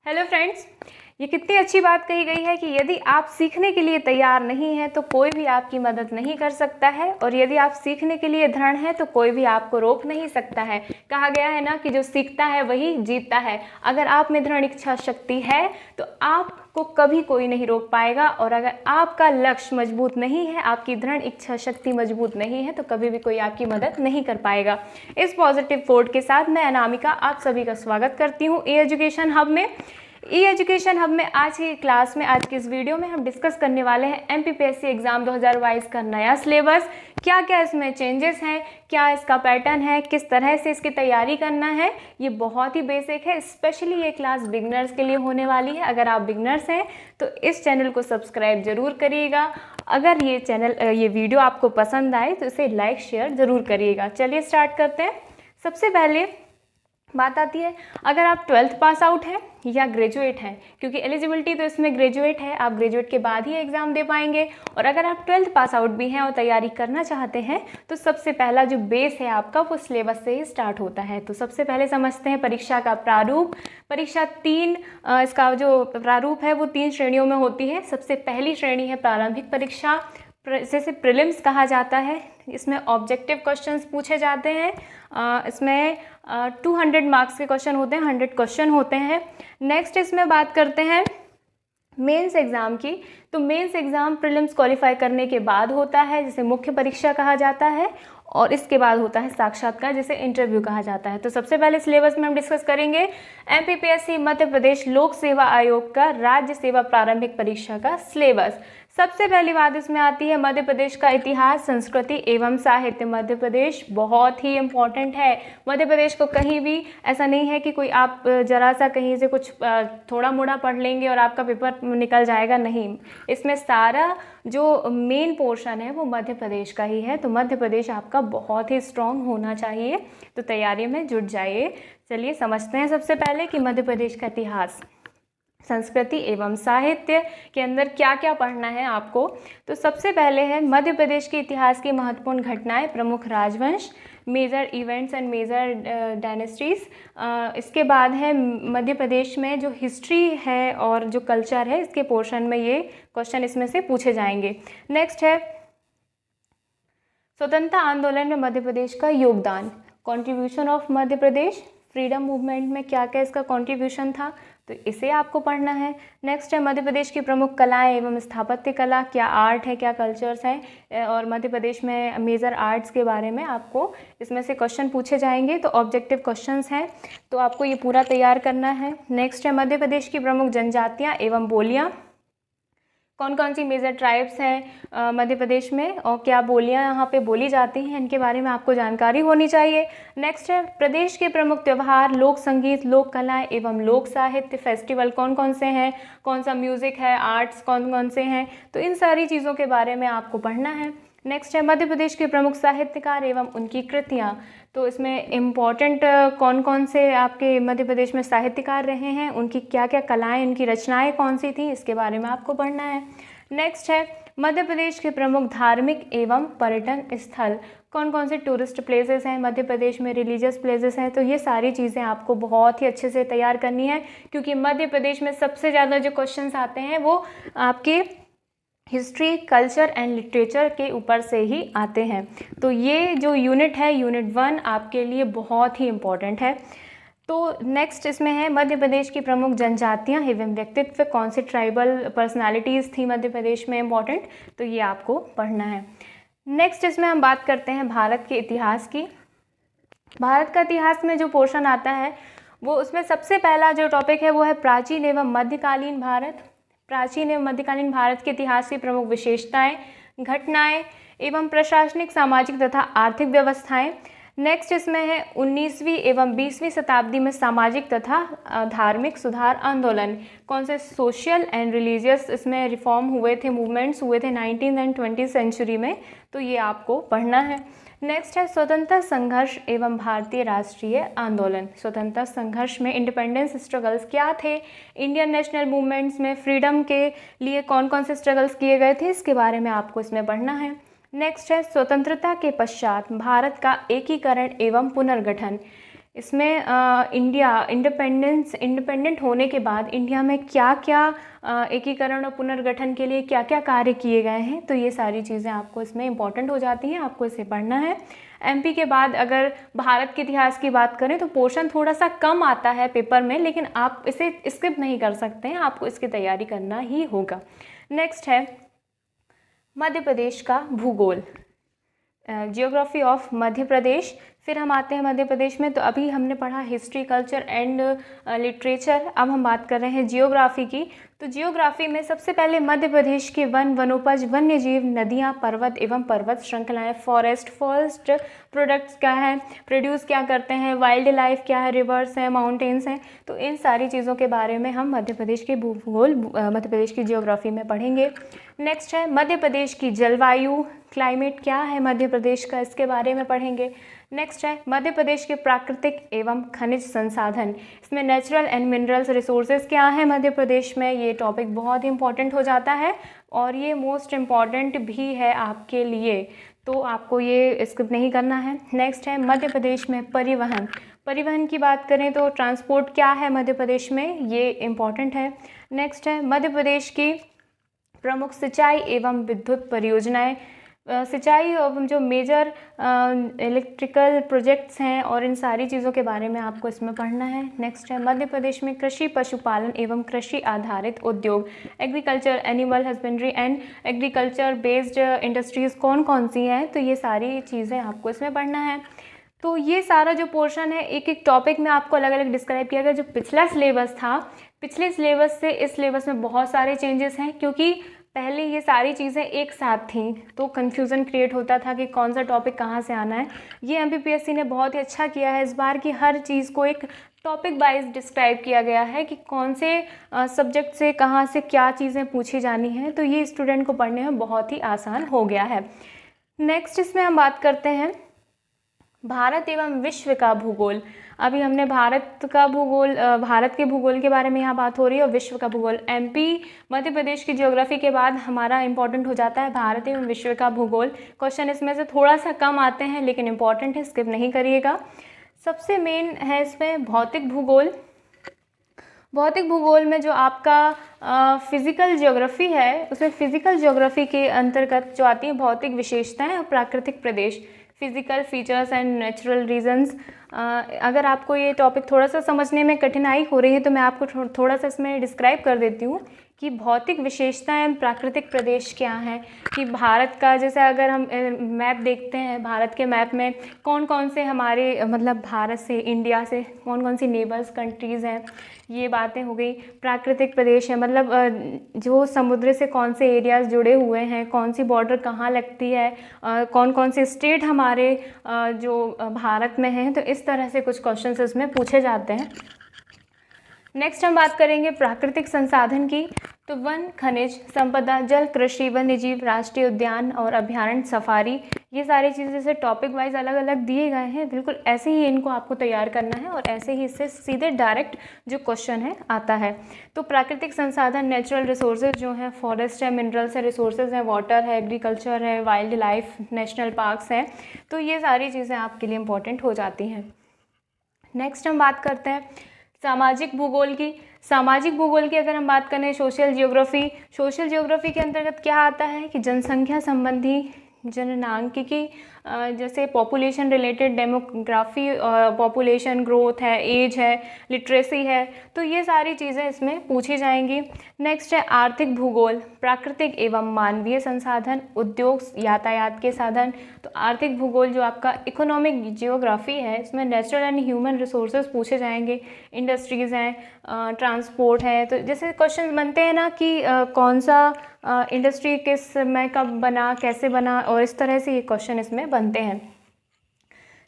Hello friends, ये कितनी अच्छी बात कही गई है कि यदि आप सीखने के लिए तैयार नहीं हैं तो कोई भी आपकी मदद नहीं कर सकता है, और यदि आप सीखने के लिए दृढ़ हैं तो कोई भी आपको रोक नहीं सकता है। कहा गया है ना कि जो सीखता है वही जीतता है। अगर आप में दृढ़ इच्छा शक्ति है तो आपको कभी कोई नहीं रोक पाएगा, और अगर आपका लक्ष्य मजबूत नहीं है, आपकी दृढ़ इच्छा शक्ति मजबूत नहीं है, तो कभी भी कोई आपकी मदद नहीं कर पाएगा। इस पॉजिटिव कोट के साथ मैं अनामिका आप सभी का स्वागत करती हूँ ई एजुकेशन हब में। ई एजुकेशन हब में आज की क्लास में, आज की इस वीडियो में हम डिस्कस करने वाले हैं एमपीपीएससी एग्जाम 2022 का नया सिलेबस। क्या क्या इसमें चेंजेस हैं, क्या इसका पैटर्न है, किस तरह से इसकी तैयारी करना है। ये बहुत ही बेसिक है, स्पेशली ये क्लास बिगनर्स के लिए होने वाली है। अगर आप बिगनर्स हैं तो इस चैनल को सब्सक्राइब जरूर करिएगा। अगर ये वीडियो आपको पसंद आए तो इसे लाइक शेयर ज़रूर करिएगा। चलिए स्टार्ट करते हैं। सबसे पहले बात आती है, अगर आप 12th पास आउट हैं या ग्रेजुएट हैं, क्योंकि एलिजिबिलिटी तो इसमें ग्रेजुएट है, आप ग्रेजुएट के बाद ही एग्ज़ाम दे पाएंगे। और अगर आप 12th पास आउट भी हैं और तैयारी करना चाहते हैं तो सबसे पहला जो बेस है आपका वो सिलेबस से ही स्टार्ट होता है। तो सबसे पहले समझते हैं परीक्षा का प्रारूप। परीक्षा इसका जो प्रारूप है वो 3 श्रेणियों में होती है। सबसे पहली श्रेणी है प्रारंभिक परीक्षा, जैसे प्रीलिम्स कहा जाता है। इसमें ऑब्जेक्टिव क्वेश्चंस पूछे जाते हैं। इसमें 200 मार्क्स के क्वेश्चन होते हैं, 100 क्वेश्चन होते हैं। नेक्स्ट इसमें बात करते हैं मेंस एग्ज़ाम की। तो मेंस एग्ज़ाम प्रीलिम्स क्वालिफाई करने के बाद होता है, जिसे मुख्य परीक्षा कहा जाता है, और इसके बाद होता है साक्षात्कार, जिसे इंटरव्यू कहा जाता है। तो सबसे पहले सिलेबस में हम डिस्कस करेंगे एमपीपीएससी मध्य प्रदेश लोक सेवा आयोग का राज्य सेवा प्रारंभिक परीक्षा का सिलेबस। सबसे पहली बात इसमें आती है मध्य प्रदेश का इतिहास, संस्कृति एवं साहित्य। मध्य प्रदेश बहुत ही इम्पॉर्टेंट है। मध्य प्रदेश को कहीं भी ऐसा नहीं है कि कोई आप जरा सा कहीं से कुछ थोड़ा मोड़ा पढ़ लेंगे और आपका पेपर निकल जाएगा, नहीं। इसमें सारा जो मेन पोर्शन है वो मध्य प्रदेश का ही है। तो मध्य प्रदेश आपका बहुत ही स्ट्रॉन्ग होना चाहिए, तो तैयारी में जुट जाइए। चलिए समझते हैं सबसे पहले कि मध्य प्रदेश का इतिहास, संस्कृति एवं साहित्य के अंदर क्या क्या पढ़ना है आपको। तो सबसे पहले है मध्य प्रदेश के इतिहास की महत्वपूर्ण घटनाएं, प्रमुख राजवंश, major events and major dynasties. इसके बाद है मध्य प्रदेश में जो हिस्ट्री है और जो कल्चर है, इसके पोर्शन में ये क्वेश्चन इसमें से पूछे जाएंगे। नेक्स्ट है स्वतंत्रता आंदोलन में मध्य प्रदेश का योगदान, contribution of Madhya Pradesh, freedom movement में क्या क्या इसका कॉन्ट्रीब्यूशन था, तो इसे आपको पढ़ना है। नेक्स्ट है मध्य प्रदेश की प्रमुख कलाएं एवं स्थापत्य कला, क्या आर्ट है, क्या कल्चर्स हैं, और मध्य प्रदेश में मेजर आर्ट्स के बारे में आपको इसमें से क्वेश्चन पूछे जाएंगे। तो ऑब्जेक्टिव क्वेश्चंस हैं, तो आपको ये पूरा तैयार करना है। नेक्स्ट है मध्य प्रदेश की प्रमुख जनजातियाँ एवं बोलियाँ, कौन कौन सी मेजर ट्राइब्स हैं मध्य प्रदेश में, और क्या बोलियां यहाँ पे बोली जाती हैं, इनके बारे में आपको जानकारी होनी चाहिए। नेक्स्ट है प्रदेश के प्रमुख त्यौहार, लोक संगीत, लोक कलाएँ एवं लोक साहित्य, फेस्टिवल कौन कौन से हैं, कौन सा म्यूज़िक है, आर्ट्स कौन कौन से हैं, तो इन सारी चीज़ों के बारे में आपको पढ़ना है। नेक्स्ट है मध्य प्रदेश के प्रमुख साहित्यकार एवं उनकी कृतियाँ। तो इसमें इम्पॉर्टेंट कौन कौन से आपके मध्य प्रदेश में साहित्यकार रहे हैं, उनकी क्या क्या कलाएं, उनकी रचनाएं कौन सी थी, इसके बारे में आपको पढ़ना है। नेक्स्ट है मध्य प्रदेश के प्रमुख धार्मिक एवं पर्यटन स्थल, कौन कौन से टूरिस्ट प्लेसेस हैं मध्य प्रदेश में, रिलीजियस प्लेसेस हैं। तो ये सारी चीज़ें आपको बहुत ही अच्छे से तैयार करनी है, क्योंकि मध्य प्रदेश में सबसे ज़्यादा जो क्वेश्चंस आते हैं वो आपके हिस्ट्री, कल्चर एंड लिटरेचर के ऊपर से ही आते हैं। तो ये जो यूनिट है, यूनिट 1 आपके लिए बहुत ही इम्पॉर्टेंट है। तो नेक्स्ट इसमें है मध्य प्रदेश की प्रमुख जनजातियाँ एवं व्यक्तित्व, कौन से ट्राइबल पर्सनालिटीज़ थी मध्य प्रदेश में इम्पॉर्टेंट, तो ये आपको पढ़ना है। नेक्स्ट इसमें हम बात करते हैं भारत के इतिहास की। भारत का इतिहास में जो पोर्शन आता है वो, उसमें सबसे पहला जो टॉपिक है वो है प्राचीन एवं मध्यकालीन भारत। प्राचीन एवं मध्यकालीन भारत के इतिहास की प्रमुख विशेषताएं, घटनाएं एवं प्रशासनिक, सामाजिक तथा आर्थिक व्यवस्थाएं। नेक्स्ट इसमें है 19वीं एवं 20वीं शताब्दी में सामाजिक तथा धार्मिक सुधार आंदोलन, कौन से सोशल एंड रिलीजियस इसमें रिफॉर्म हुए थे, मूवमेंट्स हुए थे 19th एंड 20th सेंचुरी में, तो ये आपको पढ़ना है। नेक्स्ट है स्वतंत्रता संघर्ष एवं भारतीय राष्ट्रीय आंदोलन। स्वतंत्रता संघर्ष में इंडिपेंडेंस स्ट्रगल्स क्या थे, इंडियन नेशनल मूवमेंट्स में फ्रीडम के लिए कौन कौन से स्ट्रगल्स किए गए थे, इसके बारे में आपको इसमें पढ़ना है। नेक्स्ट है स्वतंत्रता के पश्चात भारत का एकीकरण एवं पुनर्गठन, इसमें इंडिया इंडिपेंडेंट होने के बाद इंडिया में क्या क्या एकीकरण और पुनर्गठन के लिए क्या क्या कार्य किए गए हैं, तो ये सारी चीज़ें आपको इसमें इम्पॉर्टेंट हो जाती हैं, आपको इसे पढ़ना है। एमपी के बाद अगर भारत के इतिहास की बात करें तो पोर्शन थोड़ा सा कम आता है पेपर में, लेकिन आप इसे स्किप नहीं कर सकते हैं, आपको इसकी तैयारी करना ही होगा। नेक्स्ट है मध्य प्रदेश का भूगोल, जियोग्राफी ऑफ मध्य प्रदेश। फिर हम आते हैं मध्य प्रदेश में, तो अभी हमने पढ़ा हिस्ट्री, कल्चर एंड लिटरेचर, अब हम बात कर रहे हैं जियोग्राफी की। तो जियोग्राफी में सबसे पहले मध्य प्रदेश के वनोपज, वन्य जीव, नदियाँ, पर्वत एवं पर्वत श्रृंखलाएं, फॉरेस्ट प्रोडक्ट्स क्या है, प्रोड्यूस क्या करते हैं, वाइल्ड लाइफ क्या है, रिवर्स हैं, माउंटेन्स हैं, तो इन सारी चीज़ों के बारे में हम मध्य प्रदेश के भूगोल, मध्य प्रदेश की जियोग्राफी में पढ़ेंगे। नेक्स्ट है मध्य प्रदेश की जलवायु, क्लाइमेट क्या है मध्य प्रदेश का, इसके बारे में पढ़ेंगे। नेक्स्ट है मध्य प्रदेश के प्राकृतिक एवं खनिज संसाधन, इसमें नेचुरल एंड मिनरल्स रिसोर्सेज क्या है मध्य प्रदेश में, ये टॉपिक बहुत ही इंपॉर्टेंट हो जाता है और ये मोस्ट इम्पॉर्टेंट भी है आपके लिए, तो आपको ये स्किप नहीं करना है। नेक्स्ट है मध्य प्रदेश में परिवहन की बात करें तो ट्रांसपोर्ट क्या है मध्य प्रदेश में, ये इम्पॉर्टेंट है। नेक्स्ट है मध्य प्रदेश की प्रमुख सिंचाई एवं विद्युत परियोजनाएं, सिंचाई एवं जो मेजर इलेक्ट्रिकल प्रोजेक्ट्स हैं और इन सारी चीज़ों के बारे में आपको इसमें पढ़ना है। नेक्स्ट है मध्य प्रदेश में कृषि, पशुपालन एवं कृषि आधारित उद्योग, agriculture, animal husbandry and agriculture based industries कौन कौन सी हैं, तो ये सारी चीज़ें आपको इसमें पढ़ना है। तो ये सारा जो पोर्शन है एक एक टॉपिक में आपको अलग अलग डिस्क्राइब किया गया। जो पिछला सिलेबस था, पिछले सिलेबस से इस सिलेबस में बहुत सारे चेंजेस हैं, क्योंकि पहले ये सारी चीज़ें एक साथ थीं तो कन्फ्यूज़न क्रिएट होता था कि कौन सा टॉपिक कहाँ से आना है। ये एमपीपीएससी ने बहुत ही अच्छा किया है इस बार कि हर चीज़ को एक टॉपिक वाइज डिस्क्राइब किया गया है कि कौन से सब्जेक्ट से कहाँ से क्या चीज़ें पूछी जानी हैं, तो ये स्टूडेंट को पढ़ने में बहुत ही आसान हो गया है। नेक्स्ट इसमें हम बात करते हैं भारत एवं विश्व का भूगोल। अभी हमने भारत के भूगोल के बारे में यहाँ बात हो रही है और विश्व का भूगोल। एमपी मध्य प्रदेश की ज्योग्राफी के बाद हमारा इंपॉर्टेंट हो जाता है भारत एवं विश्व का भूगोल। क्वेश्चन इसमें से थोड़ा सा कम आते हैं लेकिन इंपॉर्टेंट है, स्किप नहीं करिएगा। सबसे मेन है इसमें भौतिक भूगोल। भौतिक भूगोल में जो आपका फिज़िकल ज्योग्राफी है, उसमें फिज़िकल ज्योग्राफी के अंतर्गत जो आती है भौतिक विशेषताएं और प्राकृतिक प्रदेश, physical features and natural regions. अगर आपको ये टॉपिक थोड़ा सा समझने में कठिनाई हो रही है तो मैं आपको थोड़ा सा इसमें डिस्क्राइब कर देती हूँ कि भौतिक विशेषताएं प्राकृतिक प्रदेश क्या हैं। कि भारत का जैसे अगर हम मैप देखते हैं, भारत के मैप में कौन कौन से हमारे मतलब भारत से, इंडिया से कौन कौन सी नेबर्स कंट्रीज़ हैं, ये बातें हो गई। प्राकृतिक प्रदेश है मतलब जो समुद्र से कौन से एरियाज़ जुड़े हुए हैं, कौन सी बॉर्डर कहाँ लगती है, कौन कौन से स्टेट हमारे जो भारत में हैं, तो इस तरह से कुछ क्वेश्चंस इसमें पूछे जाते हैं। नेक्स्ट हम बात करेंगे प्राकृतिक संसाधन की। तो वन, खनिज संपदा, जल, कृषि, वन्य जीव, राष्ट्रीय उद्यान और अभ्यारण्य, सफारी, ये सारी चीज़ें जैसे टॉपिक वाइज अलग अलग दिए गए हैं, बिल्कुल ऐसे ही इनको आपको तैयार करना है और ऐसे ही इससे सीधे डायरेक्ट जो क्वेश्चन है आता है। तो प्राकृतिक संसाधन, नेचुरल रिसोर्सेज जो हैं, फॉरेस्ट है, मिनरल्स है, रिसोर्सेज हैं, वाटर है, एग्रीकल्चर है, वाइल्ड लाइफ, नेशनल पार्क्स हैं, तो ये सारी चीज़ें आपके लिए इम्पोर्टेंट हो जाती हैं। नेक्स्ट हम बात करते हैं सामाजिक भूगोल की। सामाजिक भूगोल की अगर हम बात करें, सोशल जियोग्राफी के अंतर्गत क्या आता है कि जनसंख्या संबंधी जननांकिकी, जैसे population related demography, population growth है, एज है, लिटरेसी है, तो ये सारी चीज़ें इसमें पूछी जाएंगी। नेक्स्ट है आर्थिक भूगोल, प्राकृतिक एवं मानवीय संसाधन, उद्योग, यातायात के साधन। तो आर्थिक भूगोल जो आपका इकोनॉमिक जियोग्राफी है, इसमें नेचुरल एंड ह्यूमन रिसोर्सेज पूछे जाएंगे, इंडस्ट्रीज़ हैं, ट्रांसपोर्ट है। तो जैसे क्वेश्चन बनते हैं ना कि कौन सा इंडस्ट्री किस समय कब बना, कैसे बना, और इस तरह से ये क्वेश्चन इसमें बनते हैं।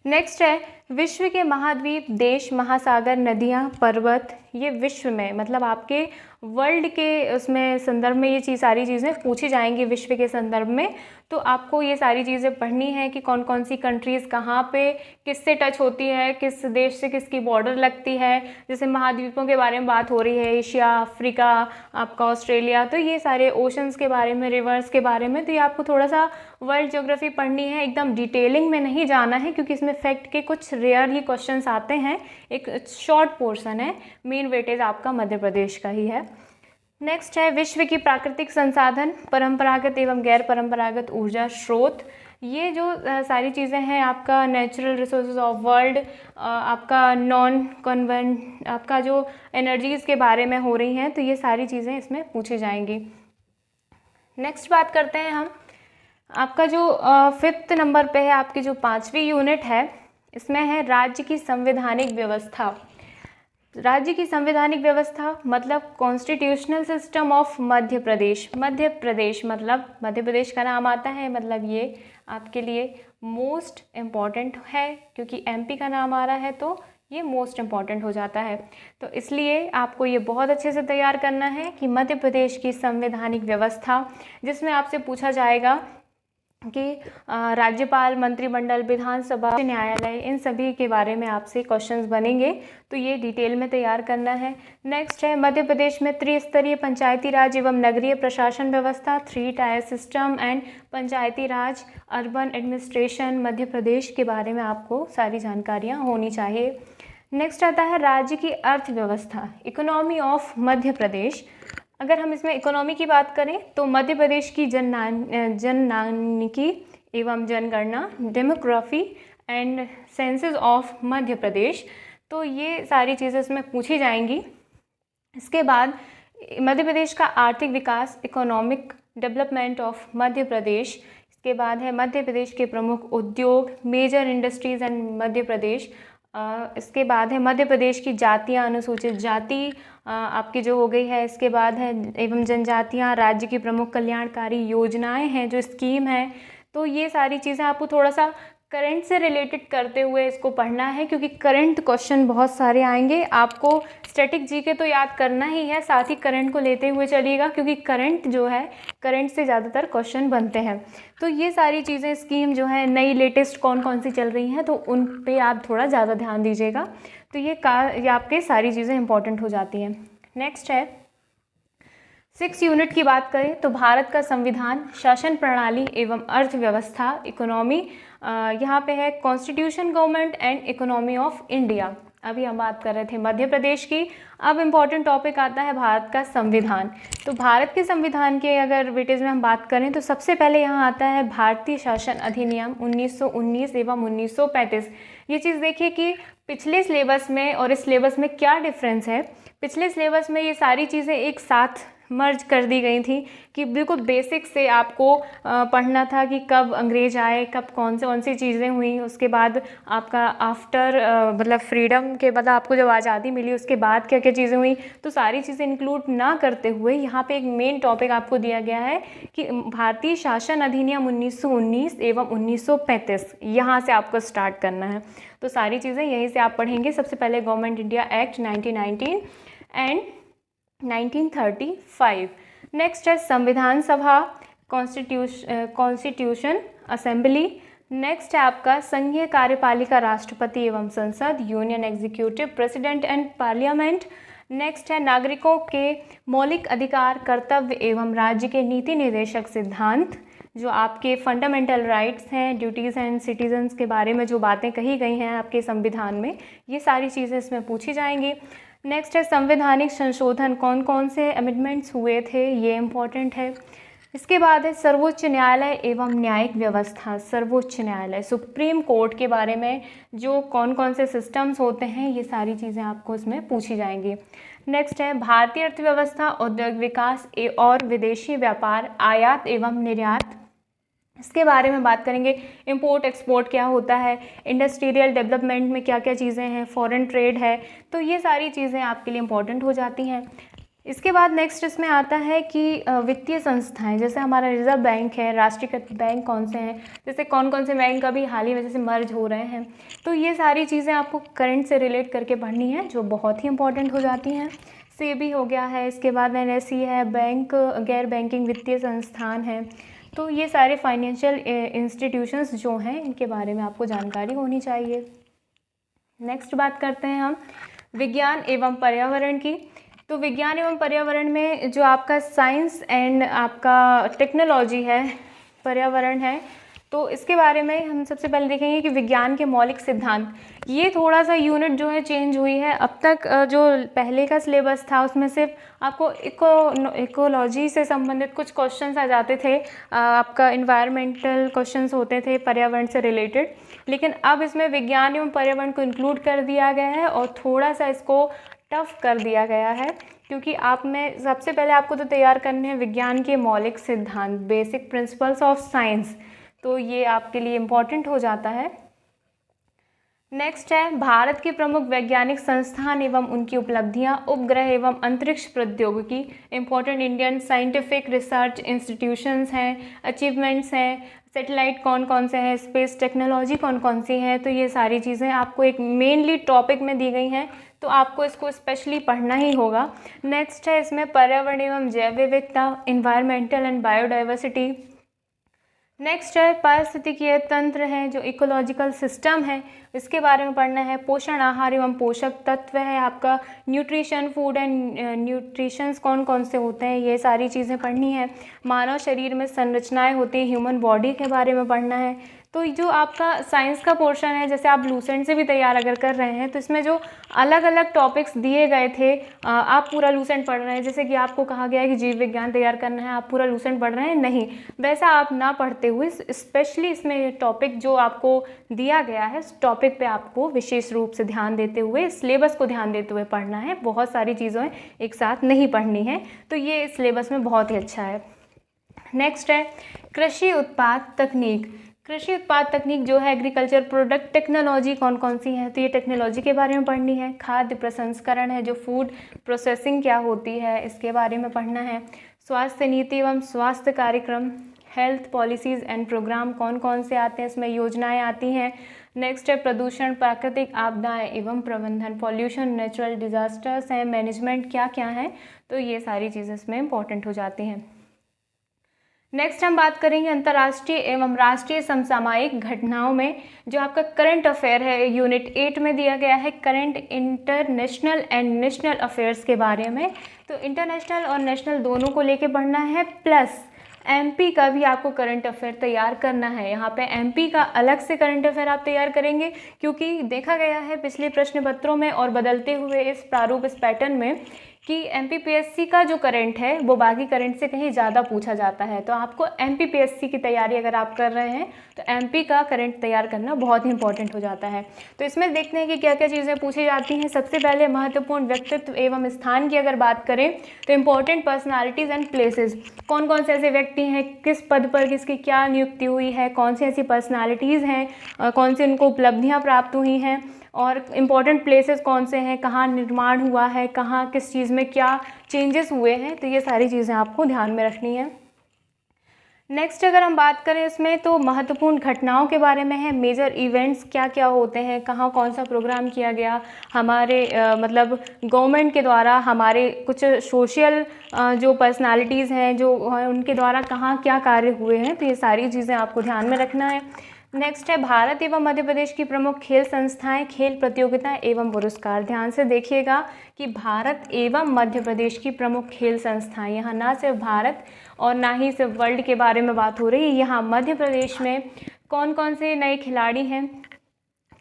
नेक्स्ट है विश्व के महाद्वीप, देश, महासागर, नदियाँ, पर्वत, ये विश्व में, मतलब आपके वर्ल्ड के उसमें संदर्भ में ये सारी चीज़ें पूछी जाएंगी विश्व के संदर्भ में। तो आपको ये सारी चीज़ें पढ़नी है कि कौन कौन सी कंट्रीज़ कहाँ पे किससे टच होती है, किस देश से किसकी बॉर्डर लगती है। जैसे महाद्वीपों के बारे में बात हो रही है, एशिया, अफ्रीका, आपका ऑस्ट्रेलिया, तो ये सारे ओशंस के बारे में, रिवर्स के बारे में। तो ये आपको थोड़ा सा वर्ल्ड ज्योग्राफी पढ़नी है, एकदम डिटेलिंग में नहीं जाना है, क्योंकि इसमें फैक्ट के कुछ रेयर ही क्वेश्चंस आते हैं। एक शॉर्ट पोर्शन है, मेन वेटेज आपका मध्य प्रदेश का ही है। नेक्स्ट है विश्व की प्राकृतिक संसाधन, परंपरागत एवं गैर परंपरागत ऊर्जा स्रोत। ये जो सारी चीज़ें हैं, आपका नेचुरल रिसोर्सेज ऑफ वर्ल्ड, आपका नॉन कन्वेंट, आपका जो एनर्जीज़ के बारे में हो रही हैं, तो ये सारी चीज़ें इसमें पूछी जाएंगी। नेक्स्ट बात करते हैं हम, आपका जो 5th नंबर पे है, आपकी जो 5वीं यूनिट है, इसमें है राज्य की संवैधानिक व्यवस्था। राज्य की संवैधानिक व्यवस्था मतलब constitutional system of Madhya Pradesh. Madhya Pradesh मतलब मध्य प्रदेश का नाम आता है, मतलब ये आपके लिए मोस्ट इम्पॉर्टेंट है, क्योंकि एमपी का नाम आ रहा है तो ये मोस्ट इम्पॉर्टेंट हो जाता है। तो इसलिए आपको ये बहुत अच्छे से तैयार करना है कि मध्य प्रदेश की संवैधानिक व्यवस्था, जिसमें आपसे पूछा जाएगा कि राज्यपाल, मंत्रिमंडल, विधानसभा, न्यायालय, इन सभी के बारे में आपसे क्वेश्चंस बनेंगे, तो ये डिटेल में तैयार करना है। नेक्स्ट है मध्य प्रदेश में त्रिस्तरीय पंचायती राज एवं नगरीय प्रशासन व्यवस्था, 3 tier system and Panchayati Raj urban administration Madhya Pradesh के बारे में आपको सारी जानकारियाँ होनी चाहिए। नेक्स्ट आता है राज्य की अर्थव्यवस्था, इकोनॉमी ऑफ मध्य प्रदेश। अगर हम इसमें इकोनॉमी की बात करें तो मध्य प्रदेश की जननांकिकी एवं जनगणना, demography and census of Madhya Pradesh, तो ये सारी चीज़ें इसमें पूछी जाएंगी। इसके बाद मध्य प्रदेश का आर्थिक विकास, economic development of Madhya Pradesh. इसके बाद है मध्य प्रदेश के प्रमुख उद्योग, major industries and Madhya Pradesh. इसके बाद है मध्य प्रदेश की जातियाँ, अनुसूचित जाति आपकी जो हो गई है। इसके बाद है एवं जनजातियाँ, राज्य की प्रमुख कल्याणकारी योजनाएं हैं, जो स्कीम है। तो ये सारी चीज़ें आपको थोड़ा सा करंट से रिलेटेड करते हुए इसको पढ़ना है, क्योंकि करंट क्वेश्चन बहुत सारे आएंगे। आपको स्टैटिक जीके तो याद करना ही है, साथ ही करंट को लेते हुए चलिएगा, क्योंकि करंट जो है, करंट से ज़्यादातर क्वेश्चन बनते हैं। तो ये सारी चीज़ें, स्कीम जो है नई लेटेस्ट कौन कौन सी चल रही हैं, तो उन पे आप थोड़ा ज़्यादा ध्यान दीजिएगा। तो ये आपके सारी चीज़ें इंपॉर्टेंट हो जाती हैं। नेक्स्ट है 6 यूनिट की बात करें तो भारत का संविधान, शासन प्रणाली एवं अर्थव्यवस्था, इकोनॉमी, यहाँ पे है constitution, government and economy of India. अभी हम बात कर रहे थे मध्य प्रदेश की। अब इम्पॉर्टेंट टॉपिक आता है भारत का संविधान। तो भारत के संविधान के अगर वेटेज में हम बात करें तो सबसे पहले यहाँ आता है भारतीय शासन अधिनियम 1919 एवं 1935। ये चीज़ देखिए कि पिछले सिलेबस में और इस सिलेबस में क्या डिफरेंस है। पिछले सिलेबस में ये सारी चीज़ें एक साथ मर्ज कर दी गई थी कि बिल्कुल बेसिक से आपको पढ़ना था कि कब अंग्रेज आए, कब कौन सी चीज़ें हुई, उसके बाद आपका आफ्टर मतलब फ्रीडम के बाद आपको जब आज़ादी मिली उसके बाद क्या क्या चीज़ें हुई। तो सारी चीज़ें इंक्लूड ना करते हुए यहाँ पे एक मेन टॉपिक आपको दिया गया है कि भारतीय शासन अधिनियम 1919 एवं 1935, यहाँ से आपको स्टार्ट करना है। तो सारी चीज़ें यहीं से आप पढ़ेंगे। सबसे पहले government India act 1919 and 1935। Next है संविधान सभा, कॉन्स्टिट्यूशन असेंबली। नेक्स्ट है आपका संघीय कार्यपालिका, राष्ट्रपति एवं संसद, union executive, president and parliament. Next है नागरिकों के मौलिक अधिकार, कर्तव्य एवं राज्य के नीति निर्देशक सिद्धांत, जो आपके फंडामेंटल राइट्स हैं, ड्यूटीज़ एंड सिटीजन्स के बारे में जो बातें कही गई हैं आपके संविधान में, ये सारी चीज़ें इसमें पूछी जाएंगी। नेक्स्ट है संवैधानिक संशोधन, कौन कौन से अमेंडमेंट्स हुए थे, ये इम्पॉर्टेंट है। इसके बाद है सर्वोच्च न्यायालय एवं न्यायिक व्यवस्था। सर्वोच्च न्यायालय, सुप्रीम कोर्ट के बारे में जो कौन कौन से सिस्टम्स होते हैं, ये सारी चीज़ें आपको इसमें पूछी जाएंगी। नेक्स्ट है भारतीय अर्थव्यवस्था, औद्योगिक विकास और विदेशी व्यापार, आयात एवं निर्यात, इसके बारे में बात करेंगे। इंपोर्ट एक्सपोर्ट क्या होता है, इंडस्ट्रियल डेवलपमेंट में क्या क्या चीज़ें हैं, फॉरेन ट्रेड है, तो ये सारी चीज़ें आपके लिए इम्पोर्टेंट हो जाती हैं। इसके बाद नेक्स्ट इसमें आता है कि वित्तीय संस्थाएं, जैसे हमारा रिजर्व बैंक है, राष्ट्रीयकृत बैंक कौन से हैं, जैसे कौन कौन से बैंक अभी हाल ही में जैसे मर्ज हो रहे हैं। तो ये सारी चीज़ें आपको करंट से रिलेट करके पढ़नी है, जो बहुत ही इंपॉर्टेंट हो जाती हैं। सेबी हो गया है, इसके बाद एनएसई है, बैंक गैर बैंकिंग वित्तीय संस्थान है। तो ये सारे फाइनेंशियल इंस्टीट्यूशंस जो हैं इनके बारे में आपको जानकारी होनी चाहिए। नेक्स्ट बात करते हैं हम विज्ञान एवं पर्यावरण की। तो विज्ञान एवं पर्यावरण में जो आपका साइंस एंड आपका टेक्नोलॉजी है, पर्यावरण है, तो इसके बारे में हम सबसे पहले देखेंगे कि विज्ञान के मौलिक सिद्धांत। ये थोड़ा सा यूनिट जो है चेंज हुई है। अब तक जो पहले का सिलेबस था उसमें सिर्फ आपको इकोलॉजी से संबंधित कुछ क्वेश्चंस आ जाते थे, आपका इन्वायरमेंटल क्वेश्चंस होते थे पर्यावरण से रिलेटेड, लेकिन अब इसमें विज्ञान एवं पर्यावरण को इंक्लूड कर दिया गया है और थोड़ा सा इसको टफ कर दिया गया है, क्योंकि आप में सबसे पहले आपको तो तैयार करने हैं विज्ञान के मौलिक सिद्धांत, बेसिक प्रिंसिपल्स ऑफ साइंस, तो ये आपके लिए इम्पॉर्टेंट हो जाता है। नेक्स्ट है भारत के प्रमुख वैज्ञानिक संस्थान एवं उनकी उपलब्धियां, उपग्रह एवं अंतरिक्ष प्रौद्योगिकी, important Indian scientific research institutions हैं, अचीवमेंट्स हैं, सैटेलाइट कौन कौन से हैं, स्पेस टेक्नोलॉजी कौन कौन सी हैं। तो ये सारी चीज़ें आपको एक मेनली टॉपिक में दी गई हैं, तो आपको इसको स्पेशली पढ़ना ही होगा। नेक्स्ट है इसमें पर्यावरण एवं जैव विविधता, इन्वायरमेंटल एंड बायोडाइवर्सिटी। नेक्स्ट है पारिस्थितिकीय तंत्र है, जो इकोलॉजिकल सिस्टम है, इसके बारे में पढ़ना है। पोषण आहार एवं पोषक तत्व है आपका, न्यूट्रिशन, फूड एंड न्यूट्रिशंस कौन कौन से होते हैं, ये सारी चीज़ें पढ़नी है। मानव शरीर में संरचनाएं होती हैं, ह्यूमन बॉडी के बारे में पढ़ना है। तो जो आपका साइंस का पोर्शन है, जैसे आप लूसेंट से भी तैयार अगर कर रहे हैं तो इसमें जो अलग अलग टॉपिक्स दिए गए थे, आप पूरा लूसेंट पढ़ रहे हैं, जैसे कि आपको कहा गया है कि जीव विज्ञान तैयार करना है, आप पूरा लूसेंट पढ़ रहे हैं, नहीं, वैसा आप ना पढ़ते हुए स्पेशली इसमें टॉपिक जो आपको दिया गया है उस टॉपिक पे आपको विशेष रूप से ध्यान देते हुए, सिलेबस को ध्यान देते हुए पढ़ना है। बहुत सारी चीज़ें एक साथ नहीं पढ़नी है, तो ये सिलेबस में बहुत ही अच्छा है। नेक्स्ट है कृषि उत्पाद तकनीक। कृषि उत्पाद तकनीक जो है एग्रीकल्चर प्रोडक्ट टेक्नोलॉजी कौन कौन सी है, तो ये टेक्नोलॉजी के बारे में पढ़नी है। खाद्य प्रसंस्करण है, जो फूड प्रोसेसिंग क्या होती है, इसके बारे में पढ़ना है। स्वास्थ्य नीति एवं स्वास्थ्य कार्यक्रम, हेल्थ पॉलिसीज़ एंड प्रोग्राम कौन कौन से आते हैं, इसमें योजनाएं आती हैं। नेक्स्ट है प्रदूषण, प्राकृतिक आपदाएं एवं प्रबंधन, पॉल्यूशन, नेचुरल डिजास्टर्स हैं, मैनेजमेंट क्या क्या है, तो ये सारी चीज़ें इसमें इंपॉर्टेंट हो जाती हैं। नेक्स्ट हम बात करेंगे अंतर्राष्ट्रीय एवं राष्ट्रीय समसामयिक घटनाओं में। जो आपका करंट अफेयर है यूनिट 8 में दिया गया है, current international and national affairs के बारे में। तो इंटरनेशनल और नेशनल दोनों को लेके पढ़ना है, प्लस एमपी का भी आपको करंट अफेयर तैयार करना है। यहाँ पे एमपी का अलग से करंट अफेयर आप तैयार करेंगे, क्योंकि देखा गया है पिछले प्रश्न पत्रों में और बदलते हुए इस प्रारूप, इस पैटर्न में, कि एमपीपीएससी का जो करंट है वो बाकी करंट से कहीं ज़्यादा पूछा जाता है। तो आपको एमपीपीएससी की तैयारी अगर आप कर रहे हैं तो एमपी का करंट तैयार करना बहुत ही इंपॉर्टेंट हो जाता है। तो इसमें देखते हैं कि क्या क्या चीज़ें पूछी जाती हैं। सबसे पहले महत्वपूर्ण व्यक्तित्व एवं स्थान की अगर बात करें तो इम्पोर्टेंट पर्सनालिटीज़ एंड प्लेसेस, कौन कौन से ऐसे व्यक्ति हैं, किस पद पर किसकी क्या नियुक्ति हुई है, कौन सी ऐसी पर्सनालिटीज़ हैं, कौन सी उनको उपलब्धियाँ प्राप्त हुई हैं, और इम्पॉर्टेंट प्लेसेस कौन से हैं, कहाँ निर्माण हुआ है, कहाँ किस चीज़ में क्या चेंजेस हुए हैं, तो ये सारी चीज़ें आपको ध्यान में रखनी है। नेक्स्ट अगर हम बात करें इसमें तो महत्वपूर्ण घटनाओं के बारे में है, मेजर इवेंट्स क्या क्या होते हैं, कहाँ कौन सा प्रोग्राम किया गया हमारे मतलब गवर्नमेंट के द्वारा, हमारे कुछ सोशल जो पर्सनालिटीज़ हैं जो उनके द्वारा कहाँ क्या कार्य हुए हैं, तो ये सारी चीज़ें आपको ध्यान में रखना है। नेक्स्ट है भारत एवं मध्य प्रदेश की प्रमुख खेल संस्थाएं, खेल प्रतियोगिताएं एवं पुरस्कार। ध्यान से देखिएगा कि भारत एवं मध्य प्रदेश की प्रमुख खेल संस्थाएं, यहाँ ना सिर्फ भारत और ना ही सिर्फ वर्ल्ड के बारे में बात हो रही है, यहाँ मध्य प्रदेश में कौन कौन से नए खिलाड़ी हैं,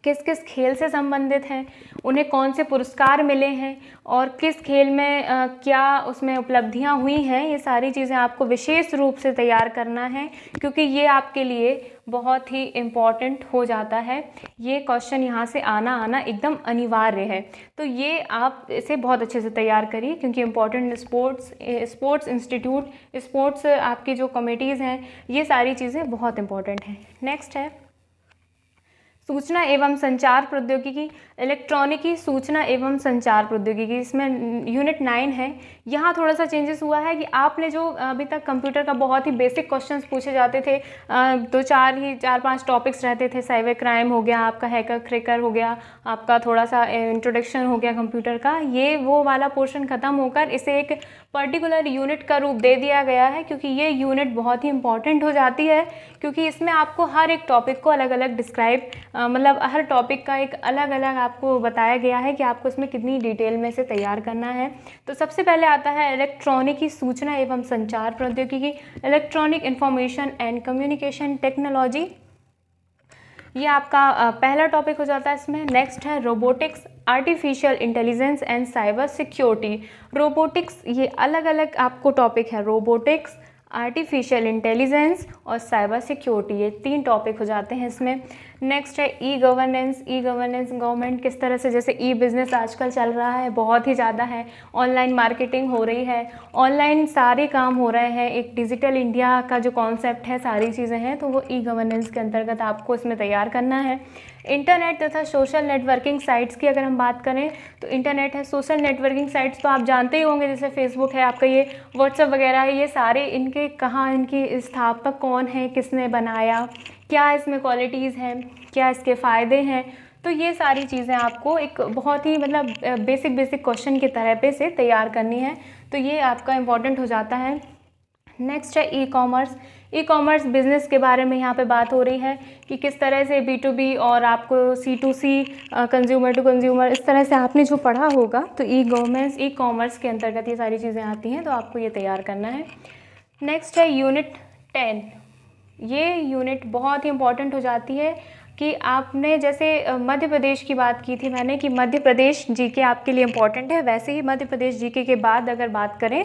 किस किस खेल से संबंधित हैं, उन्हें कौन से पुरस्कार मिले हैं और किस खेल में क्या उसमें उपलब्धियां हुई हैं, ये सारी चीज़ें आपको विशेष रूप से तैयार करना है, क्योंकि ये आपके लिए बहुत ही इम्पॉर्टेंट हो जाता है। ये क्वेश्चन यहाँ से आना एकदम अनिवार्य है, तो ये आप इसे बहुत अच्छे से तैयार करिए, क्योंकि इम्पॉर्टेंट स्पोर्ट्स इंस्टीट्यूट, स्पोर्ट्स आपकी जो कमेटीज़ हैं, ये सारी चीज़ें बहुत इंपॉर्टेंट हैं। नेक्स्ट है सूचना एवं संचार प्रौद्योगिकी, इलेक्ट्रॉनिकी सूचना एवं संचार प्रौद्योगिकी, इसमें यूनिट 9 है, यहाँ थोड़ा सा चेंजेस हुआ है कि आपने जो अभी तक कंप्यूटर का बहुत ही बेसिक क्वेश्चंस पूछे जाते थे, तो चार पांच टॉपिक्स रहते थे, साइबर क्राइम हो गया आपका, हैकर क्रैकर हो गया आपका, थोड़ा सा इंट्रोडक्शन हो गया कंप्यूटर का, ये वो वाला पोर्शन ख़त्म होकर इसे एक पर्टिकुलर यूनिट का रूप दे दिया गया है, क्योंकि ये यूनिट बहुत ही इंपॉर्टेंट हो जाती है, क्योंकि इसमें आपको हर एक टॉपिक को अलग अलग डिस्क्राइब मतलब हर टॉपिक का एक अलग अलग आपको बताया गया है कि आपको इसमें कितनी डिटेल में से तैयार करना है। तो सबसे पहले आता है इलेक्ट्रॉनिकी सूचना एवं संचार प्रौद्योगिकी, electronic information and communication technology, ये आपका पहला टॉपिक हो जाता है इसमें। नेक्स्ट है robotics, artificial intelligence and cyber security. Robotics ये अलग अलग आपको टॉपिक है, रोबोटिक्स, आर्टिफिशियल इंटेलिजेंस और साइबर सिक्योरिटी, ये 3 टॉपिक हो जाते हैं इसमें। नेक्स्ट है e governance. E governance government किस तरह से, जैसे ई बिज़नेस आजकल चल रहा है, बहुत ही ज़्यादा है, ऑनलाइन मार्केटिंग हो रही है, ऑनलाइन सारे काम हो रहे हैं, एक डिजिटल इंडिया का जो कॉन्सेप्ट है, सारी चीज़ें हैं, तो वो ई गवर्नेंस के अंतर्गत आपको इसमें तैयार करना है। इंटरनेट तथा सोशल नेटवर्किंग साइट्स की अगर हम बात करें तो इंटरनेट है, सोशल नेटवर्किंग साइट्स तो आप जानते ही होंगे, जैसे फेसबुक है आपका, ये व्हाट्सएप वगैरह है, ये सारे इनके कहाँ, इनकी स्थापक कौन है, किसने बनाया, क्या इसमें क्वालिटीज़ हैं, क्या इसके फ़ायदे हैं, तो ये सारी चीज़ें आपको एक बहुत ही मतलब बेसिक क्वेश्चन की तरह पे से तैयार करनी है, तो ये आपका इम्पॉर्टेंट हो जाता है। नेक्स्ट है e commerce. E commerce business के बारे में यहाँ पे बात हो रही है कि किस तरह से B2B और आपको C2C, कंज्यूमर टू कंज्यूमर, इस तरह से आपने जो पढ़ा होगा, तो ई कॉमर्स के अंतर्गत ये सारी चीज़ें आती हैं, तो आपको ये तैयार करना है। नेक्स्ट है यूनिट 10। ये यूनिट बहुत ही इम्पॉर्टेंट हो जाती है कि आपने जैसे मध्य प्रदेश की बात की थी मैंने कि मध्य प्रदेश जीके आपके लिए इम्पॉर्टेंट है, वैसे ही मध्य प्रदेश जीके के बाद अगर बात करें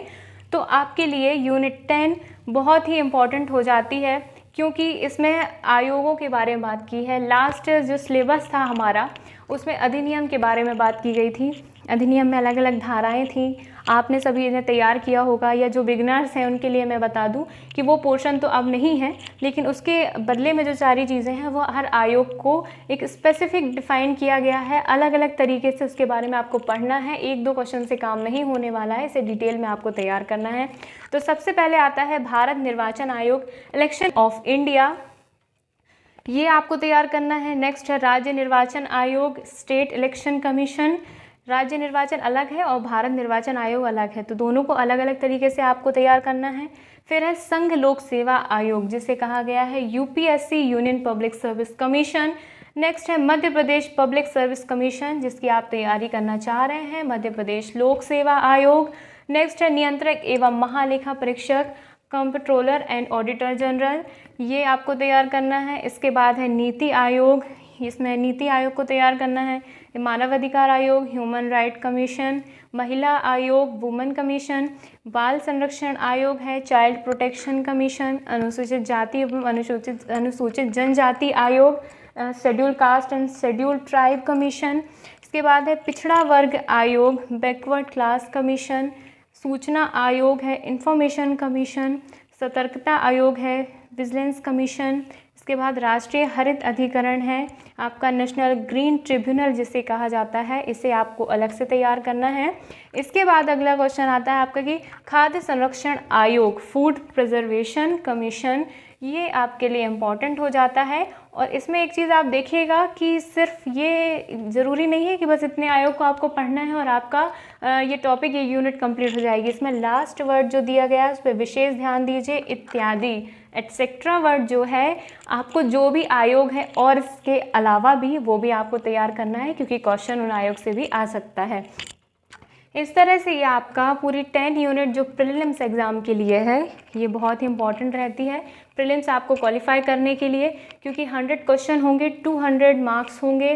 तो आपके लिए यूनिट 10 बहुत ही इम्पॉर्टेंट हो जाती है, क्योंकि इसमें आयोगों के बारे में बात की है। लास्ट जो सिलेबस था हमारा, उसमें अधिनियम के बारे में बात की गई थी, अधिनियम में अलग अलग धाराएं थी, आपने सभी इन्हें तैयार किया होगा, या जो बिगनर्स हैं उनके लिए मैं बता दूं कि वो पोर्शन तो अब नहीं है, लेकिन उसके बदले में जो सारी चीज़ें हैं वो हर आयोग को एक स्पेसिफिक डिफ़ाइन किया गया है, अलग अलग तरीके से उसके बारे में आपको पढ़ना है, 1-2 क्वेश्चन से काम नहीं होने वाला है, इसे डिटेल में आपको तैयार करना है। तो सबसे पहले आता है भारत निर्वाचन आयोग, इलेक्शन ऑफ इंडिया, ये आपको तैयार करना है। नेक्स्ट है राज्य निर्वाचन आयोग, स्टेट इलेक्शन कमीशन, राज्य निर्वाचन अलग है और भारत निर्वाचन आयोग अलग है, तो दोनों को अलग अलग तरीके से आपको तैयार करना है। फिर है संघ लोक सेवा आयोग, जिसे कहा गया है UPSC, union public service commission. Next है Madhya Pradesh public service commission, जिसकी आप तैयारी करना चाह रहे हैं, मध्य प्रदेश लोक सेवा आयोग। नेक्स्ट है नियंत्रक एवं महालेखा परीक्षक, कंप्ट्रोलर एंड ऑडिटर जनरल, ये आपको तैयार करना है। इसके बाद है नीति आयोग, इसमें नीति आयोग को तैयार करना है। मानव अधिकार आयोग, ह्यूमन राइट कमीशन, महिला आयोग, वुमेन कमीशन, बाल संरक्षण आयोग है, चाइल्ड प्रोटेक्शन कमीशन, अनुसूचित जाति एवं अनुसूचित जनजाति आयोग, schedule caste and schedule tribe commission. इसके बाद है पिछड़ा वर्ग आयोग, बैकवर्ड क्लास कमीशन, सूचना आयोग है, इंफॉर्मेशन कमीशन, सतर्कता आयोग है, विजिलेंस कमीशन। इसके बाद राष्ट्रीय हरित अधिकरण है, आपका नेशनल ग्रीन ट्रिब्यूनल जिसे कहा जाता है, इसे आपको अलग से तैयार करना है। इसके बाद अगला क्वेश्चन आता है आपका कि खाद्य संरक्षण आयोग, फूड प्रिजर्वेशन कमीशन, ये आपके लिए इम्पॉर्टेंट हो जाता है। और इसमें एक चीज़ आप देखिएगा कि सिर्फ ये ज़रूरी नहीं है कि बस इतने आयोग को आपको पढ़ना है और आपका ये टॉपिक, ये यूनिट कंप्लीट हो जाएगी। इसमें लास्ट वर्ड जो दिया गया है उस पर विशेष ध्यान दीजिए, इत्यादि एटसेट्रा वर्ड जो है, आपको जो भी आयोग है और इसके अलावा भी वो भी आपको तैयार करना है, क्योंकि क्वेश्चन उन आयोग से भी आ सकता है। इस तरह से ये आपका पूरी 10 यूनिट जो प्रीलिम्स एग्ज़ाम के लिए है, ये बहुत ही इंपॉर्टेंट रहती है प्रीलिम्स आपको क्वालिफाई करने के लिए, क्योंकि 100 क्वेश्चन होंगे, 200 मार्क्स होंगे।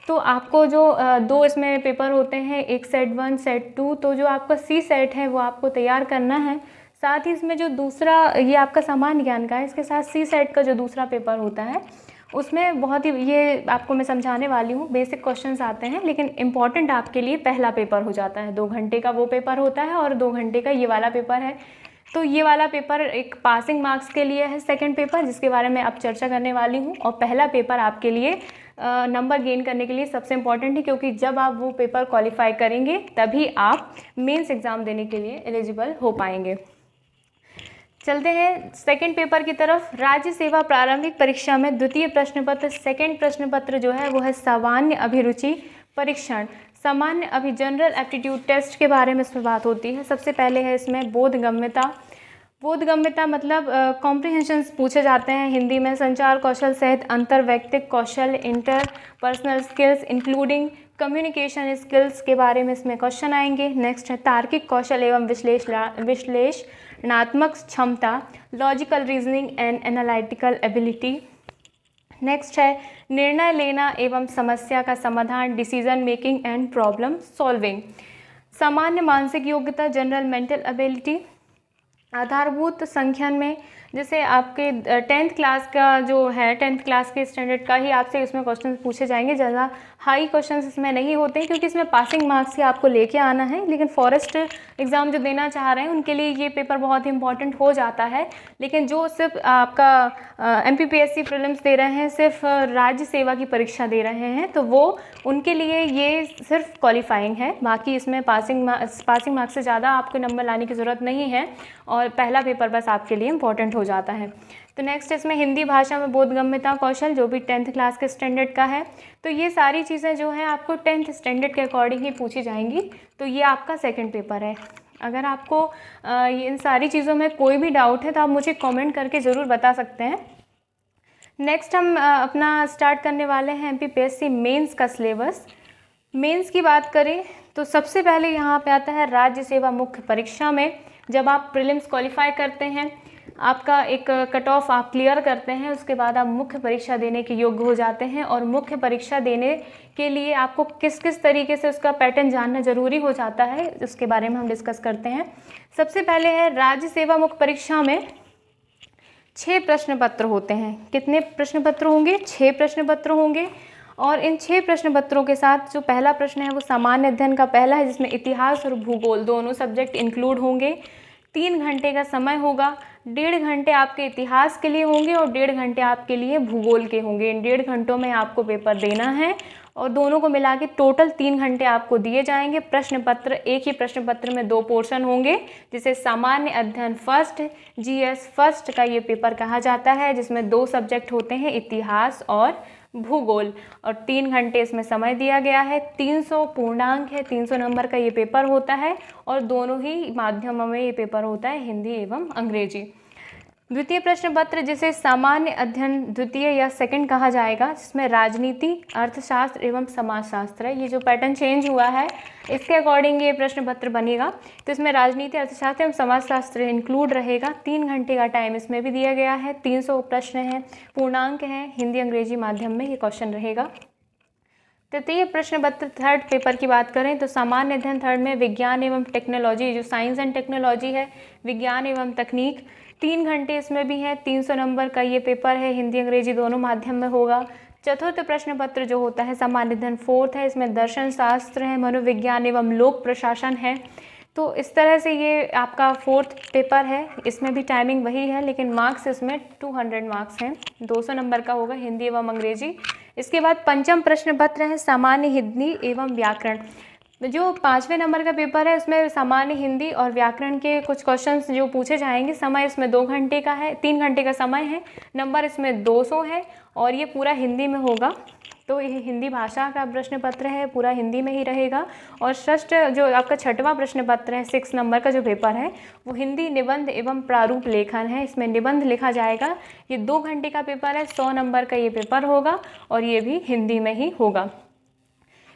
तो आपको जो 2 इसमें पेपर होते हैं, एक सेट 1 सेट 2, तो जो आपका C सेट है वो आपको तैयार करना है। साथ ही इसमें जो दूसरा, ये आपका सामान्य ज्ञान का है, इसके साथ C सेट का जो दूसरा पेपर होता है उसमें बहुत ही, ये आपको मैं समझाने वाली हूँ, बेसिक क्वेश्चंस आते हैं, लेकिन इम्पॉर्टेंट आपके लिए पहला पेपर हो जाता है। 2 घंटे का वो पेपर होता है और 2 घंटे का ये वाला पेपर है। तो ये वाला पेपर एक पासिंग मार्क्स के लिए है, सेकंड पेपर, जिसके बारे में अब चर्चा करने वाली हूँ। और पहला पेपर आपके लिए नंबर गेन करने के लिए सबसे इम्पॉर्टेंट है, क्योंकि जब आप वो पेपर क्वालिफाई करेंगे तभी आप मेंस एग्ज़ाम देने के लिए एलिजिबल हो पाएंगे। चलते हैं सेकंड पेपर की तरफ। राज्य सेवा प्रारंभिक परीक्षा में द्वितीय प्रश्न पत्र, सेकंड प्रश्न पत्र जो है वो है सामान्य अभिरुचि परीक्षण। सामान्य अभी जनरल एप्टीट्यूड टेस्ट के बारे में इसमें बात होती है। सबसे पहले है इसमें बोधगम्यता। बोधगम्यता मतलब कॉम्प्रिहेंशंस पूछे जाते हैं हिंदी में। संचार कौशल सहित अंतर्वैयक्तिक कौशल, inter personal skills including communication skills के बारे में इसमें क्वेश्चन आएंगे। नेक्स्ट है तार्किक कौशल एवं विश्लेषणात्मक क्षमता, logical reasoning and analytical ability. Next है निर्णय लेना एवं समस्या का समाधान, decision making and problem solving. सामान्य मानसिक योग्यता, जनरल मेंटल एबिलिटी। आधारभूत संख्यन में जैसे आपके 10th क्लास का जो है, 10th क्लास के स्टैंडर्ड का ही आपसे इसमें क्वेश्चन पूछे जाएंगे। ज़्यादा हाई क्वेश्चंस इसमें नहीं होते हैं, क्योंकि इसमें पासिंग मार्क्स ही आपको लेके आना है। लेकिन फॉरेस्ट एग्ज़ाम जो देना चाह रहे हैं उनके लिए ये पेपर बहुत ही इंपॉर्टेंट हो जाता है। लेकिन जो सिर्फ आपका MPPSC प्रीलिम्स दे रहे हैं, सिर्फ राज्य सेवा की परीक्षा दे रहे हैं, तो वो उनके लिए ये सिर्फ क्वालिफाइंग है। बाकी इसमें पासिंग मार्क्स से ज़्यादा आपको नंबर लाने की ज़रूरत नहीं है, और पहला पेपर बस आपके लिए इम्पॉर्टेंट हो जाता है। तो नेक्स्ट इसमें हिंदी भाषा में बोधगम्यता कौशल, जो भी 10th क्लास के स्टैंडर्ड का है। तो ये सारी चीज़ें जो हैं आपको 10th स्टैंडर्ड के अकॉर्डिंग ही पूछी जाएंगी। तो ये आपका सेकंड पेपर है। अगर आपको इन सारी चीज़ों में कोई भी डाउट है तो आप मुझे कमेंट करके ज़रूर बता सकते हैं। नेक्स्ट हम अपना स्टार्ट करने वाले हैं MPPSC मेंस का सिलेबस। मेंस की बात करें तो सबसे पहले यहाँ पे आता है राज्य सेवा मुख्य परीक्षा में। जब आप प्रीलिम्स क्वालिफाई करते हैं, आपका एक कट ऑफ आप क्लियर करते हैं, उसके बाद आप मुख्य परीक्षा देने के योग्य हो जाते हैं। और मुख्य परीक्षा देने के लिए आपको किस किस तरीके से उसका पैटर्न जानना ज़रूरी हो जाता है, उसके बारे में हम डिस्कस करते हैं। सबसे पहले है राज्य सेवा मुख्य परीक्षा में 6 प्रश्न पत्र होते हैं। कितने प्रश्न पत्र होंगे? 6 प्रश्न पत्र होंगे। और इन 6 प्रश्न पत्रों के साथ जो पहला प्रश्न है वो सामान्य अध्ययन का पहला है, जिसमें इतिहास और भूगोल दोनों सब्जेक्ट इंक्लूड होंगे। 3 घंटे का समय होगा। 1.5 घंटे आपके इतिहास के लिए होंगे और 1.5 घंटे आपके लिए भूगोल के होंगे। इन 1.5 घंटों में आपको पेपर देना है, और दोनों को मिला के टोटल 3 घंटे आपको दिए जाएंगे। प्रश्न पत्र, एक ही प्रश्न पत्र में 2 पोर्शन होंगे, जिसे सामान्य अध्ययन फर्स्ट, GS फर्स्ट का ये पेपर कहा जाता है, जिसमें 2 सब्जेक्ट होते हैं, इतिहास और भूगोल। और 3 घंटे इसमें समय दिया गया है। 300 पूर्णांक है, 300 नंबर का ये पेपर होता है, और दोनों ही माध्यमों में ये पेपर होता है, हिंदी एवं अंग्रेजी। द्वितीय प्रश्न पत्र जिसे सामान्य अध्ययन द्वितीय या सेकंड कहा जाएगा, जिसमें राजनीति, अर्थशास्त्र एवं समाजशास्त्र है। ये जो पैटर्न चेंज हुआ है, इसके अकॉर्डिंग ये प्रश्न पत्र बनेगा। तो इसमें राजनीति, अर्थशास्त्र एवं समाजशास्त्र इंक्लूड रहेगा। 3 घंटे का टाइम इसमें भी दिया गया है। 300 प्रश्न हैं, पूर्णांक हैं, हिंदी अंग्रेजी माध्यम में ये क्वेश्चन रहेगा। तृतीय प्रश्न पत्र थर्ड पेपर की बात करें तो सामान्य अध्ययन थर्ड में विज्ञान एवं टेक्नोलॉजी, जो साइंस एंड टेक्नोलॉजी है, विज्ञान एवं तकनीक, 3 घंटे इसमें भी है। 300 नंबर का ये पेपर है, हिंदी अंग्रेजी दोनों माध्यम में होगा। चतुर्थ प्रश्न पत्र जो होता है सामान्य अध्ययन फोर्थ है, इसमें दर्शन शास्त्र है, मनोविज्ञान एवं लोक प्रशासन है। तो इस तरह से ये आपका 4th पेपर है। इसमें भी टाइमिंग वही है, लेकिन मार्क्स इसमें 200 मार्क्स हैं, 200 नंबर का होगा, हिंदी एवं अंग्रेजी। इसके बाद पंचम प्रश्न पत्र है सामान्य हिंदी एवं व्याकरण। जो 5वें नंबर का पेपर है, उसमें सामान्य हिंदी और व्याकरण के कुछ क्वेश्चंस जो पूछे जाएंगे। समय इसमें 2 घंटे का है, 3 घंटे का समय है। नंबर इसमें 200 है, और ये पूरा हिंदी में होगा। तो ये हिंदी भाषा का प्रश्न पत्र है, पूरा हिंदी में ही रहेगा। और षष्ठ जो आपका 6वां प्रश्न पत्र है, 6 नंबर का जो पेपर है, वो हिंदी निबंध एवं प्रारूप लेखन है। इसमें निबंध लिखा जाएगा। ये 2 घंटे का पेपर है, 100 नंबर का ये पेपर होगा, और ये भी हिंदी में ही होगा।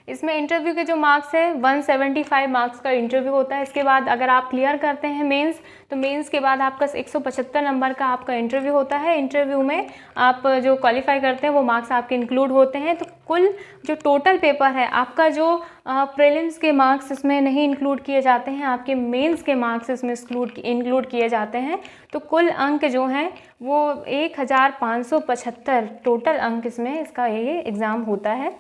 इसमें इंटरव्यू के जो मार्क्स है, 175 मार्क्स का इंटरव्यू होता है। इसके बाद अगर आप क्लियर करते हैं मेंस, तो मेंस के बाद आपका 175 नंबर का आपका इंटरव्यू होता है। इंटरव्यू में आप जो क्वालिफाई करते हैं वो मार्क्स आपके इंक्लूड होते हैं। तो कुल जो टोटल पेपर है आपका, जो प्रीलिम्स के मार्क्स इसमें नहीं इंक्लूड किए जाते हैं, आपके मेंस के मार्क्स इसमें इंक्लूड किए जाते हैं। तो कुल अंक जो हैं वो 1575 टोटल अंक इसमें इसका ये एग्ज़ाम होता है।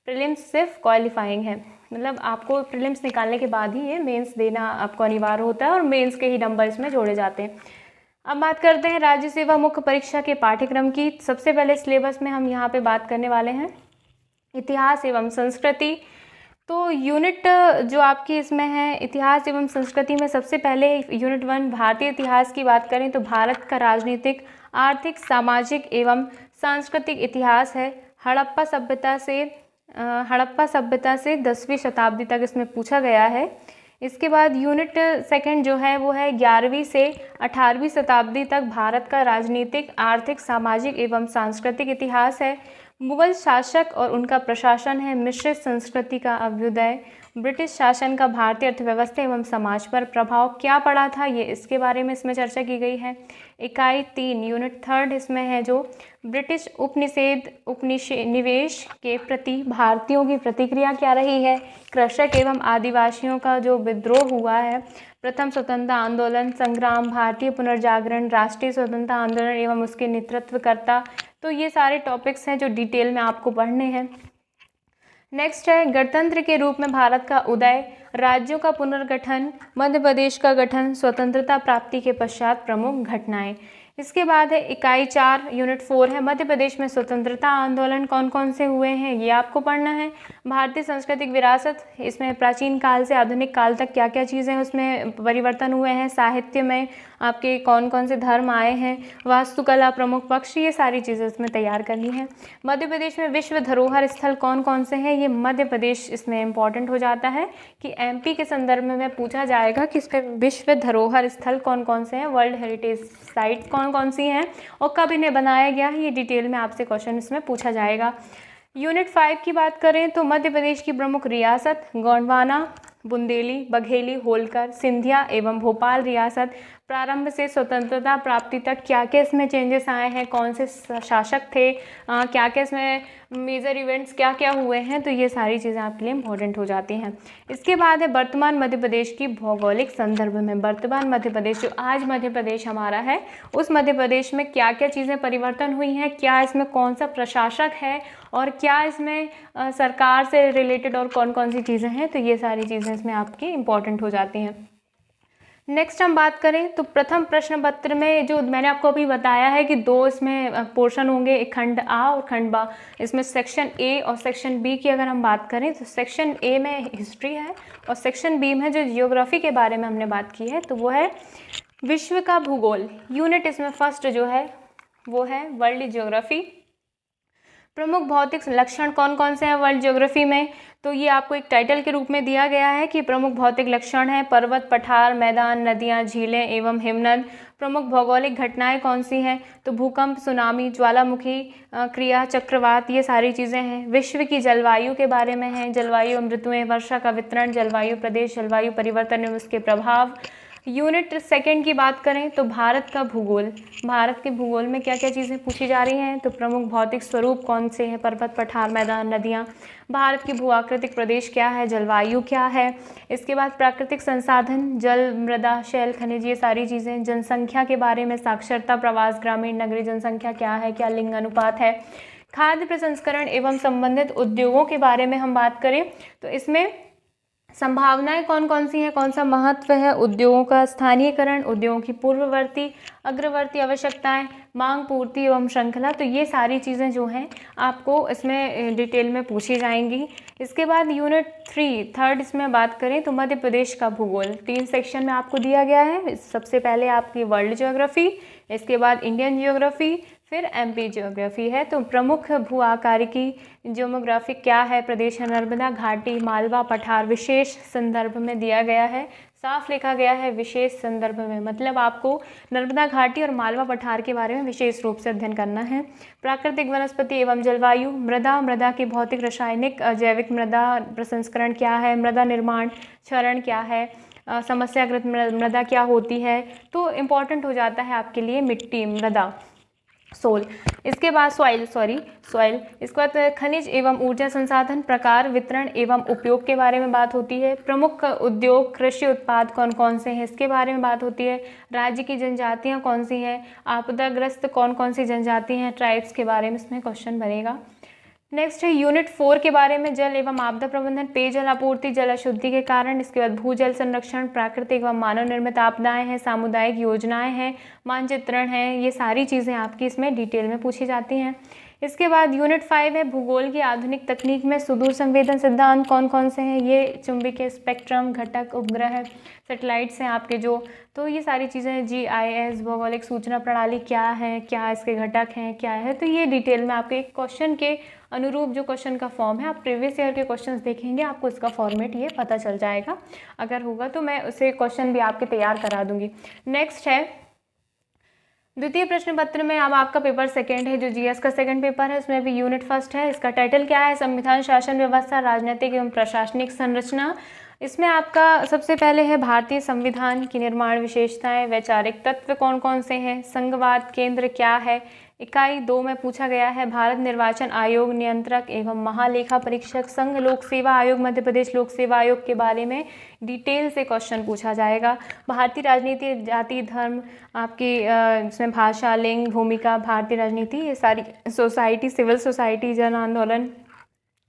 प्रीलिम्स सिर्फ क्वालिफाइंग है, मतलब आपको प्रीलिम्स निकालने के बाद ही ये मेंस देना आपको अनिवार्य होता है, और मेंस के ही नंबर इसमें जोड़े जाते हैं। अब बात करते हैं राज्य सेवा मुख्य परीक्षा के पाठ्यक्रम की। सबसे पहले सिलेबस में हम यहाँ पे बात करने वाले हैं इतिहास एवं संस्कृति। तो यूनिट जो आपकी इसमें है इतिहास एवं संस्कृति में सबसे पहले यूनिट 1 भारतीय इतिहास की बात करें तो भारत का राजनीतिक, आर्थिक, सामाजिक एवं सांस्कृतिक इतिहास है। हड़प्पा सभ्यता से 10वीं शताब्दी तक इसमें पूछा गया है। इसके बाद यूनिट 2 जो है वो है 11वीं से 18वीं शताब्दी तक भारत का राजनीतिक, आर्थिक, सामाजिक एवं सांस्कृतिक इतिहास है। मुगल शासक और उनका प्रशासन है। मिश्रित संस्कृति का अभ्युदय। ब्रिटिश शासन का भारतीय अर्थव्यवस्था एवं समाज पर प्रभाव क्या पड़ा था, ये इसके बारे में इसमें चर्चा की गई है। इकाई 3 यूनिट 3 इसमें है जो ब्रिटिश उपनिवेश के प्रति भारतीयों की प्रतिक्रिया क्या रही है। कृषक एवं आदिवासियों का जो विद्रोह हुआ है, प्रथम स्वतंत्रता आंदोलन, संग्राम, भारतीय पुनर्जागरण, राष्ट्रीय स्वतंत्रता आंदोलन एवं उसके नेतृत्वकर्ता। तो ये सारे टॉपिक्स हैं जो डिटेल में आपको पढ़ने हैं। नेक्स्ट है गणतंत्र के रूप में भारत का उदय, राज्यों का पुनर्गठन, मध्य प्रदेश का गठन, स्वतंत्रता प्राप्ति के पश्चात प्रमुख घटनाएं। इसके बाद है इकाई 4 यूनिट 4 है मध्य प्रदेश में स्वतंत्रता आंदोलन कौन कौन से हुए हैं, ये आपको पढ़ना है। भारतीय सांस्कृतिक विरासत, इसमें प्राचीन काल से आधुनिक काल तक क्या क्या चीज़ें उसमें परिवर्तन हुए हैं। साहित्य में आपके कौन कौन से धर्म आए हैं। वास्तुकला प्रमुख पक्ष, ये सारी चीज़ें इसमें तैयार करनी है। मध्य प्रदेश में विश्व धरोहर स्थल कौन कौन से हैं, ये मध्य प्रदेश इसमें इम्पॉर्टेंट हो जाता है कि एमपी के संदर्भ में पूछा जाएगा कि इसमें विश्व धरोहर स्थल कौन कौन से हैं, वर्ल्ड हेरिटेज साइट कौन कौन सी हैं और कब इन्हें बनाया गया है, ये डिटेल में आपसे क्वेश्चन इसमें पूछा जाएगा। यूनिट 5 की बात करें तो मध्य प्रदेश की प्रमुख रियासत गोंडवाना, बुंदेली, बघेली, होलकर, सिंधिया एवं भोपाल रियासत। प्रारंभ से स्वतंत्रता प्राप्ति तक क्या क्या इसमें चेंजेस आए हैं, कौन से शासक थे, क्या क्या इसमें मेजर इवेंट्स क्या क्या हुए हैं, तो ये सारी चीज़ें आपके लिए इम्पोर्टेंट हो जाती हैं। इसके बाद है वर्तमान मध्य प्रदेश की भौगोलिक संदर्भ में। वर्तमान मध्य प्रदेश जो आज मध्य प्रदेश हमारा है, उस मध्य प्रदेश में क्या क्या चीज़ें परिवर्तन हुई हैं, क्या इसमें कौन सा प्रशासक है और क्या इसमें सरकार से रिलेटेड और कौन कौन सी चीज़ें हैं, तो ये सारी चीज़ें इसमें आपकी इम्पॉर्टेंट हो जाती हैं। नेक्स्ट हम बात करें तो प्रथम प्रश्न पत्र में जो मैंने आपको अभी बताया है कि 2 इसमें पोर्शन होंगे, एक खंड आ और खंड बा। इसमें सेक्शन ए और सेक्शन बी की अगर हम बात करें तो सेक्शन ए में हिस्ट्री है और सेक्शन बी में जो जियोग्राफी के बारे में हमने बात की है तो वो है विश्व का भूगोल। यूनिट इसमें फर्स्ट जो है वो है वर्ल्ड जियोग्राफी। प्रमुख भौतिक लक्षण कौन कौन से हैं वर्ल्ड ज्योग्राफी में, तो ये आपको एक टाइटल के रूप में दिया गया है कि प्रमुख भौतिक लक्षण हैं पर्वत, पठार, मैदान, नदियां, झीलें एवं हिमनद। प्रमुख भौगोलिक घटनाएं कौन सी हैं, तो भूकंप, सुनामी, ज्वालामुखी क्रिया, चक्रवात, ये सारी चीज़ें हैं। विश्व की जलवायु के बारे में है, जलवायु एवं ऋतुएं, वर्षा का वितरण, जलवायु प्रदेश, जलवायु परिवर्तन एवं उसके प्रभाव। यूनिट 2 की बात करें तो भारत का भूगोल। भारत के भूगोल में क्या क्या चीज़ें पूछी जा रही हैं, तो प्रमुख भौतिक स्वरूप कौन से हैं, पर्वत, पठार, मैदान, नदियाँ। भारत की भू आकृतिक प्रदेश क्या है, जलवायु क्या है। इसके बाद प्राकृतिक संसाधन, जल, मृदा, शैल, खनिज, ये सारी चीज़ें। जनसंख्या के बारे में साक्षरता, प्रवास, ग्रामीण, नगरीय जनसंख्या क्या है, क्या लिंग अनुपात है। खाद्य प्रसंस्करण एवं संबंधित उद्योगों के बारे में हम बात करें तो इसमें संभावनाएं कौन कौन सी हैं, कौन सा महत्व है उद्योगों का। स्थानीयकरण, उद्योगों की पूर्ववर्ती अग्रवर्ती आवश्यकताएं, मांग, पूर्ति एवं श्रृंखला, तो ये सारी चीज़ें जो हैं आपको इसमें डिटेल में पूछी जाएंगी। इसके बाद यूनिट 3 इसमें बात करें तो मध्य प्रदेश का भूगोल 3 सेक्शन में आपको दिया गया है। सबसे पहले आपकी वर्ल्ड ज्योग्राफी, इसके बाद इंडियन ज्योग्राफी, फिर एमपी ज्योग्राफी है। तो प्रमुख भू आकारिकी ज्योमोग्राफी क्या है, प्रदेश है नर्मदा घाटी, मालवा, पठार, विशेष संदर्भ में दिया गया है। साफ लिखा गया है विशेष संदर्भ में, मतलब आपको नर्मदा घाटी और मालवा पठार के बारे में विशेष रूप से अध्ययन करना है। प्राकृतिक वनस्पति एवं जलवायु, मृदा की भौतिक, रासायनिक, जैविक मृदा प्रसंस्करण क्या है, मृदा निर्माण क्षरण क्या है, समस्याग्रस्त मृदा क्या होती है, तो इम्पॉर्टेंट हो जाता है आपके लिए मिट्टी, मृदा, सोल। इसके बाद सॉइल, इसके बाद खनिज एवं ऊर्जा संसाधन, प्रकार, वितरण एवं उपयोग के बारे में बात होती है। प्रमुख उद्योग, कृषि उत्पाद कौन कौन से हैं, इसके बारे में बात होती है। राज्य की जनजातियां कौन सी हैं, आपदाग्रस्त कौन कौन सी जनजाति हैं, ट्राइब्स के बारे में इसमें क्वेश्चन बनेगा। नेक्स्ट है यूनिट 4 के बारे में, जल एवं आपदा प्रबंधन, पेयजल आपूर्ति, जल अशुद्धि के कारण। इसके बाद भूजल संरक्षण, प्राकृतिक एवं मानव निर्मित आपदाएं हैं, सामुदायिक योजनाएं हैं, मानचित्रण है, ये सारी चीज़ें आपकी इसमें डिटेल में पूछी जाती हैं। इसके बाद यूनिट 5 है भूगोल की आधुनिक तकनीक में सुदूर संवेदन सिद्धांत कौन कौन से हैं। ये चुंबकीय स्पेक्ट्रम, घटक, उपग्रह, सैटेलाइट्स हैं आपके जो, तो ये सारी चीज़ें GIS, भौगोलिक सूचना प्रणाली क्या है, क्या इसके घटक हैं, क्या है, तो ये डिटेल में आपके क्वेश्चन के अनुरूप जो क्वेश्चन का फॉर्म है, आप प्रीवियस ईयर के क्वेश्चंस देखेंगे, आपको इसका फॉर्मेट ये पता चल जाएगा। अगर होगा तो मैं उसे क्वेश्चन भी आपके तैयार करा दूंगी। नेक्स्ट है द्वितीय प्रश्न पत्र में, अब आपका पेपर सेकंड है जो GS का सेकंड पेपर है, उसमें भी यूनिट फर्स्ट है। इसका टाइटल क्या है, संविधान, शासन व्यवस्था, राजनीतिक एवं प्रशासनिक संरचना। इसमें आपका सबसे पहले है भारतीय संविधान की निर्माण विशेषताएं, वैचारिक तत्व कौन कौन से हैं, संघवाद केंद्र क्या है। इकाई 2 में पूछा गया है भारत निर्वाचन आयोग नियंत्रक एवं महालेखा परीक्षक, संघ लोक सेवा आयोग, मध्य प्रदेश लोक सेवा आयोग के बारे में डिटेल से क्वेश्चन पूछा जाएगा। भारतीय राजनीति, जाति, धर्म, आपकी इसमें भाषा, लिंग, भूमिका, भारतीय राजनीति, ये सारी सोसाइटी, सिविल सोसाइटी, जन आंदोलन,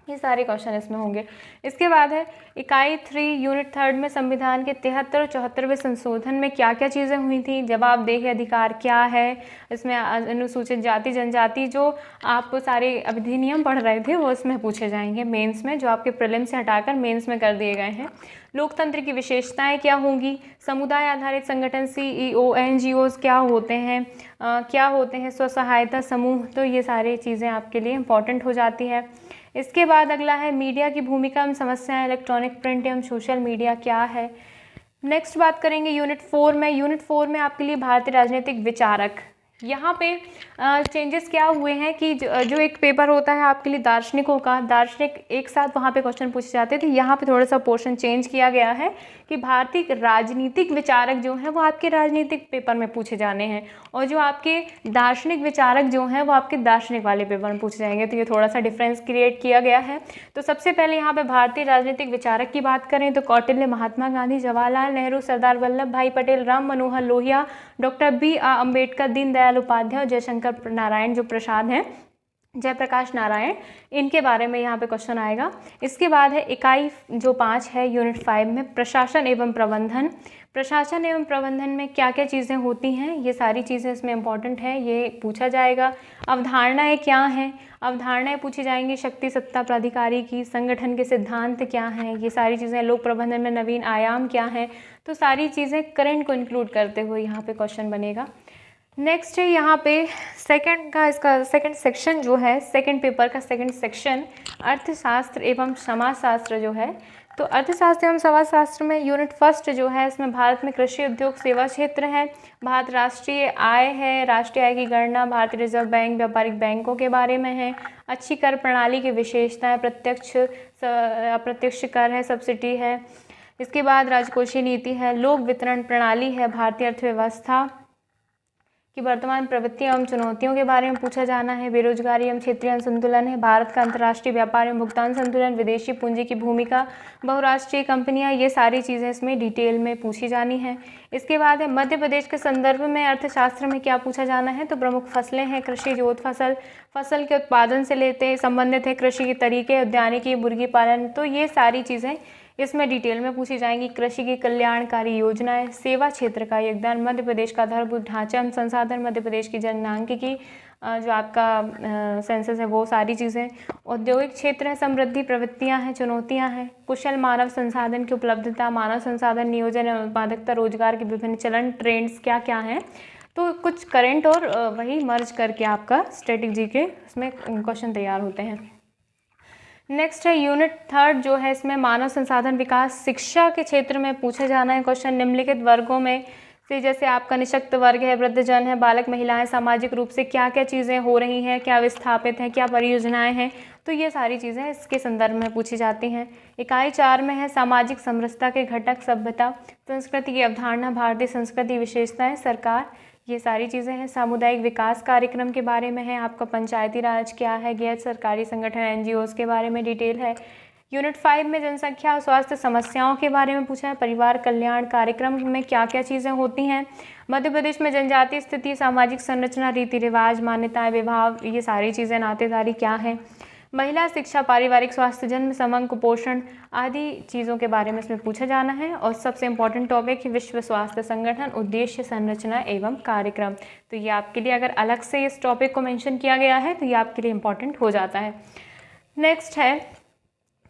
ये सारे क्वेश्चन इसमें होंगे। इसके बाद है इकाई 3 यूनिट 3 में संविधान के 73 और 74वें संशोधन में क्या क्या चीज़ें हुई थी, जवाबदेही अधिकार क्या है, इसमें अनुसूचित जाति जनजाति जो आप सारे अधिनियम पढ़ रहे थे वो इसमें पूछे जाएंगे मेंस में, जो आपके प्रीलिम से हटाकर मेंस में कर दिए गए हैं। लोकतंत्र की विशेषताएं क्या होंगी, समुदाय आधारित संगठन CEO, NGOs क्या होते हैं, क्या होते हैं स्व सहायता समूह, तो ये सारी चीज़ें आपके लिए इम्पॉर्टेंट हो जाती है। इसके बाद अगला है मीडिया की भूमिका एवं समस्याएं, इलेक्ट्रॉनिक, प्रिंट एवं सोशल मीडिया क्या है। नेक्स्ट बात करेंगे यूनिट 4 में। यूनिट 4 में आपके लिए भारतीय राजनीतिक विचारक, यहाँ पे चेंजेस क्या हुए हैं कि जो एक पेपर होता है आपके लिए दार्शनिकों का, दार्शनिक एक साथ वहाँ पे क्वेश्चन पूछे जाते थे, यहाँ पे थोड़ा सा पोर्शन चेंज किया गया है कि भारतीय राजनीतिक विचारक जो हैं वो आपके राजनीतिक पेपर में पूछे जाने हैं, और जो आपके दार्शनिक विचारक जो हैं वो आपके दार्शनिक वाले पेपर में पूछे जाएंगे। तो ये थोड़ा सा डिफरेंस क्रिएट किया गया है। तो सबसे पहले यहाँ पे भारतीय राजनीतिक विचारक की बात करें तो कौटिल्य, महात्मा गांधी, जवाहरलाल नेहरू, सरदार वल्लभ भाई पटेल, राम मनोहर लोहिया, डॉक्टर BR अम्बेडकर, दीनदयाल उपाध्याय और जयशंकर नारायण जो प्रसाद हैं, जयप्रकाश नारायण, इनके बारे में यहाँ पे क्वेश्चन आएगा। इसके बाद है इकाई जो 5 है यूनिट 5 में प्रशासन एवं प्रबंधन। प्रशासन एवं प्रबंधन में क्या क्या चीज़ें होती हैं, ये सारी चीज़ें इसमें इंपॉर्टेंट है, ये पूछा जाएगा। अवधारणाएं क्या हैं, अवधारणाएं पूछी जाएंगी शक्ति सत्ता प्राधिकारी की। संगठन के सिद्धांत क्या हैं, ये सारी चीज़ें। लोक प्रबंधन में नवीन आयाम क्या है, तो सारी चीज़ें करंट को इंक्लूड करते हुए यहाँ पे क्वेश्चन बनेगा। नेक्स्ट है यहाँ पे सेकंड का, इसका सेकंड सेक्शन जो है, सेकंड पेपर का सेकंड सेक्शन अर्थशास्त्र एवं समाजशास्त्र जो है। तो अर्थशास्त्र एवं समाजशास्त्र में यूनिट फर्स्ट जो है, इसमें भारत में कृषि, उद्योग, सेवा क्षेत्र है। भारत राष्ट्रीय आय है, राष्ट्रीय आय की गणना, भारतीय रिजर्व बैंक, व्यापारिक बैंकों के बारे में है। अच्छी कर प्रणाली की विशेषताएं, प्रत्यक्ष अप्रत्यक्ष कर है, सब्सिडी है। इसके बाद राजकोषीय नीति है, लोक वितरण प्रणाली है, भारतीय अर्थव्यवस्था कि वर्तमान प्रवृत्तियों एवं चुनौतियों के बारे में पूछा जाना है। बेरोजगारी एवं क्षेत्रीय संतुलन है, भारत का अंतर्राष्ट्रीय व्यापार एवं भुगतान संतुलन, विदेशी पूंजी की भूमिका, बहुराष्ट्रीय कंपनियां, ये सारी चीज़ें इसमें डिटेल में पूछी जानी है। इसके बाद है मध्य प्रदेश के संदर्भ में अर्थशास्त्र में क्या पूछा जाना है, तो प्रमुख फसलें हैं, कृषि, जोत फसल, फसल के उत्पादन से लेते संबंधित है, कृषि के तरीके, उद्यानिकी, मुर्गी पालन, तो ये सारी चीज़ें इसमें डिटेल में पूछी जाएंगी। कृषि की कल्याणकारी योजनाएं, सेवा क्षेत्र का योगदान, मध्य प्रदेश का आधारभूत ढांचा एवं संसाधन, मध्य प्रदेश की जनसांख्यिकी जो आपका सेंसस है, वो सारी चीज़ें। औद्योगिक क्षेत्र है, समृद्धि, प्रवृत्तियां हैं, चुनौतियां हैं। कुशल मानव संसाधन की उपलब्धता, मानव संसाधन नियोजन एवं उत्पादकता, रोजगार के विभिन्न चलन, ट्रेंड्स क्या क्या हैं। तो कुछ करंट और वही मर्ज करके आपका स्ट्रेटेजी के इसमें क्वेश्चन तैयार होते हैं। नेक्स्ट है यूनिट 3 जो है, इसमें मानव संसाधन विकास, शिक्षा के क्षेत्र में पूछे जाना है क्वेश्चन। निम्नलिखित वर्गों में से जैसे आपका निशक्त वर्ग है, वृद्धजन है, बालक, महिलाएं, सामाजिक रूप से क्या क्या चीज़ें हो रही हैं, क्या विस्थापित हैं, क्या परियोजनाएं हैं, तो ये सारी चीज़ें इसके संदर्भ में पूछी जाती हैं। इकाई 4 में है सामाजिक समरसता के घटक, सभ्यता, संस्कृति की अवधारणा, भारतीय संस्कृति विशेषताएं, सरकार, ये सारी चीज़ें हैं। सामुदायिक विकास कार्यक्रम के बारे में है आपका, पंचायती राज क्या है, गैर सरकारी संगठन NGOs के बारे में डिटेल है। यूनिट 5 में जनसंख्या और स्वास्थ्य समस्याओं के बारे में पूछा है, परिवार कल्याण कार्यक्रम में क्या क्या चीज़ें होती हैं। मध्य प्रदेश में जनजातीय स्थिति, सामाजिक संरचना, रीति रिवाज, मान्यताएं, विवाह, ये सारी चीज़ें, नातेदारी क्या है। महिला शिक्षा, पारिवारिक स्वास्थ्य, जन्म, समंग, कुपोषण आदि चीज़ों के बारे में इसमें पूछा जाना है। और सबसे इम्पॉर्टेंट टॉपिक है विश्व स्वास्थ्य संगठन, उद्देश्य, संरचना एवं कार्यक्रम। तो ये आपके लिए अगर अलग से इस टॉपिक को मेंशन किया गया है तो ये आपके लिए इम्पॉर्टेंट हो जाता है। नेक्स्ट है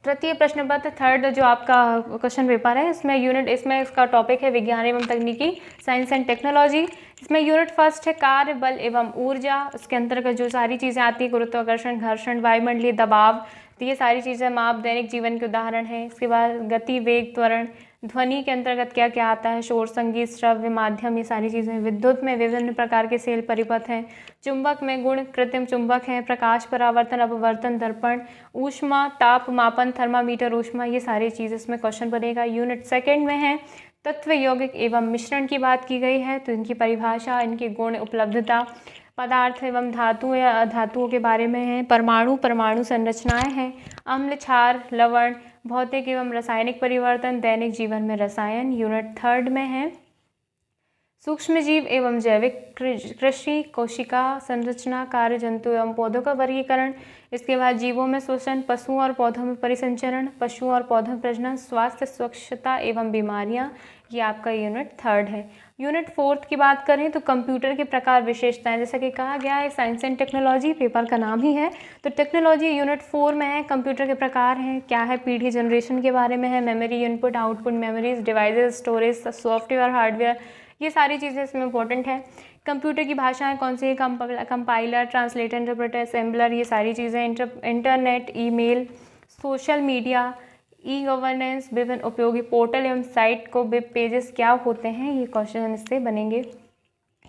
तृतीय प्रश्न पत्र, थर्ड जो आपका क्वेश्चन पेपर है, इसमें इसका टॉपिक है विज्ञान एवं तकनीकी, साइंस एंड टेक्नोलॉजी। इसमें यूनिट फर्स्ट है कार्य, बल एवं ऊर्जा। उसके अंतर्गत जो सारी चीज़ें आती हैं, गुरुत्वाकर्षण, घर्षण, वायुमंडलीय दबाव, तो ये सारी चीज़ें माप दैनिक जीवन के उदाहरण हैं। इसके बाद गति, वेग, त्वरण, ध्वनि के अंतर्गत क्या क्या आता है, शोर, संगीत, श्रव्य माध्यम, ये सारी चीज़ें। विद्युत में विभिन्न प्रकार के सेल, परिपथ हैं। चुंबक में गुण, कृत्रिम चुंबक हैं, प्रकाश, परावर्तन, अपवर्तन, दर्पण, ऊष्मा, ताप मापन, थर्मामीटर, ऊष्मा, ये सारी चीज़ इसमें क्वेश्चन बनेगा। यूनिट सेकंड में है तत्व, यौगिक एवं मिश्रण की बात की गई है, तो इनकी परिभाषा, इनके गुण, उपलब्धता, पदार्थ एवं धातु या धातुओं के बारे में है। परमाणु, परमाणु संरचनाएं हैं, अम्ल, क्षार, लवण, भौतिक एवं रासायनिक परिवर्तन, दैनिक जीवन में रसायन। यूनिट थर्ड में है सूक्ष्म जीव एवं जैविक कृषि, कोशिका संरचना, कार्य, जंतु एवं पौधों का वर्गीकरण। इसके बाद जीवों में श्वसन, पशुओं और पौधों में परिसंचरण, पशुओं और पौधों में प्रजनन, स्वास्थ्य, स्वच्छता एवं बीमारियां, ये आपका यूनिट थर्ड है। यूनिट फोर्थ की बात करें तो कंप्यूटर के प्रकार, विशेषताएं, जैसा कि कहा गया है साइंस एंड टेक्नोलॉजी, पेपर का नाम ही है, तो टेक्नोलॉजी यूनिट 4 में है। कंप्यूटर के प्रकार हैं, क्या है, पीढ़ी, जनरेशन के बारे में है, memory, input, output, memories, devices, storage, software, hardware, ये सारी चीज़ें इसमें इंपॉर्टेंट है। कंप्यूटर की भाषाएं कौन सी है, कंपाइलर, ट्रांसलेटर, इंटरप्रेटर, असेंबलर, ये सारी चीज़ें। Internet, email, social media, e governance, विभिन्न उपयोगी पोर्टल एवं साइट को वेब पेजेस क्या होते हैं, ये क्वेश्चन इससे बनेंगे।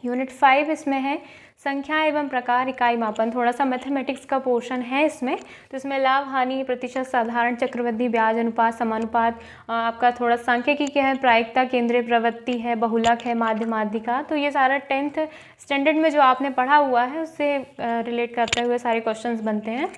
यूनिट 5 इसमें है संख्या एवं प्रकार, इकाई मापन, थोड़ा सा मैथमेटिक्स का पोर्शन है इसमें, तो इसमें लाभ, हानि, प्रतिशत, साधारण, चक्रवृद्धि, ब्याज, अनुपात, समानुपात, आपका थोड़ा सांख्यिकी के है, प्रायिकता, केंद्रीय प्रवृत्ति है, बहुलक है, माध्यमाधिका, तो ये सारा 10th स्टैंडर्ड में जो आपने पढ़ा हुआ है उससे रिलेट करते हुए सारे क्वेश्चंस बनते हैं,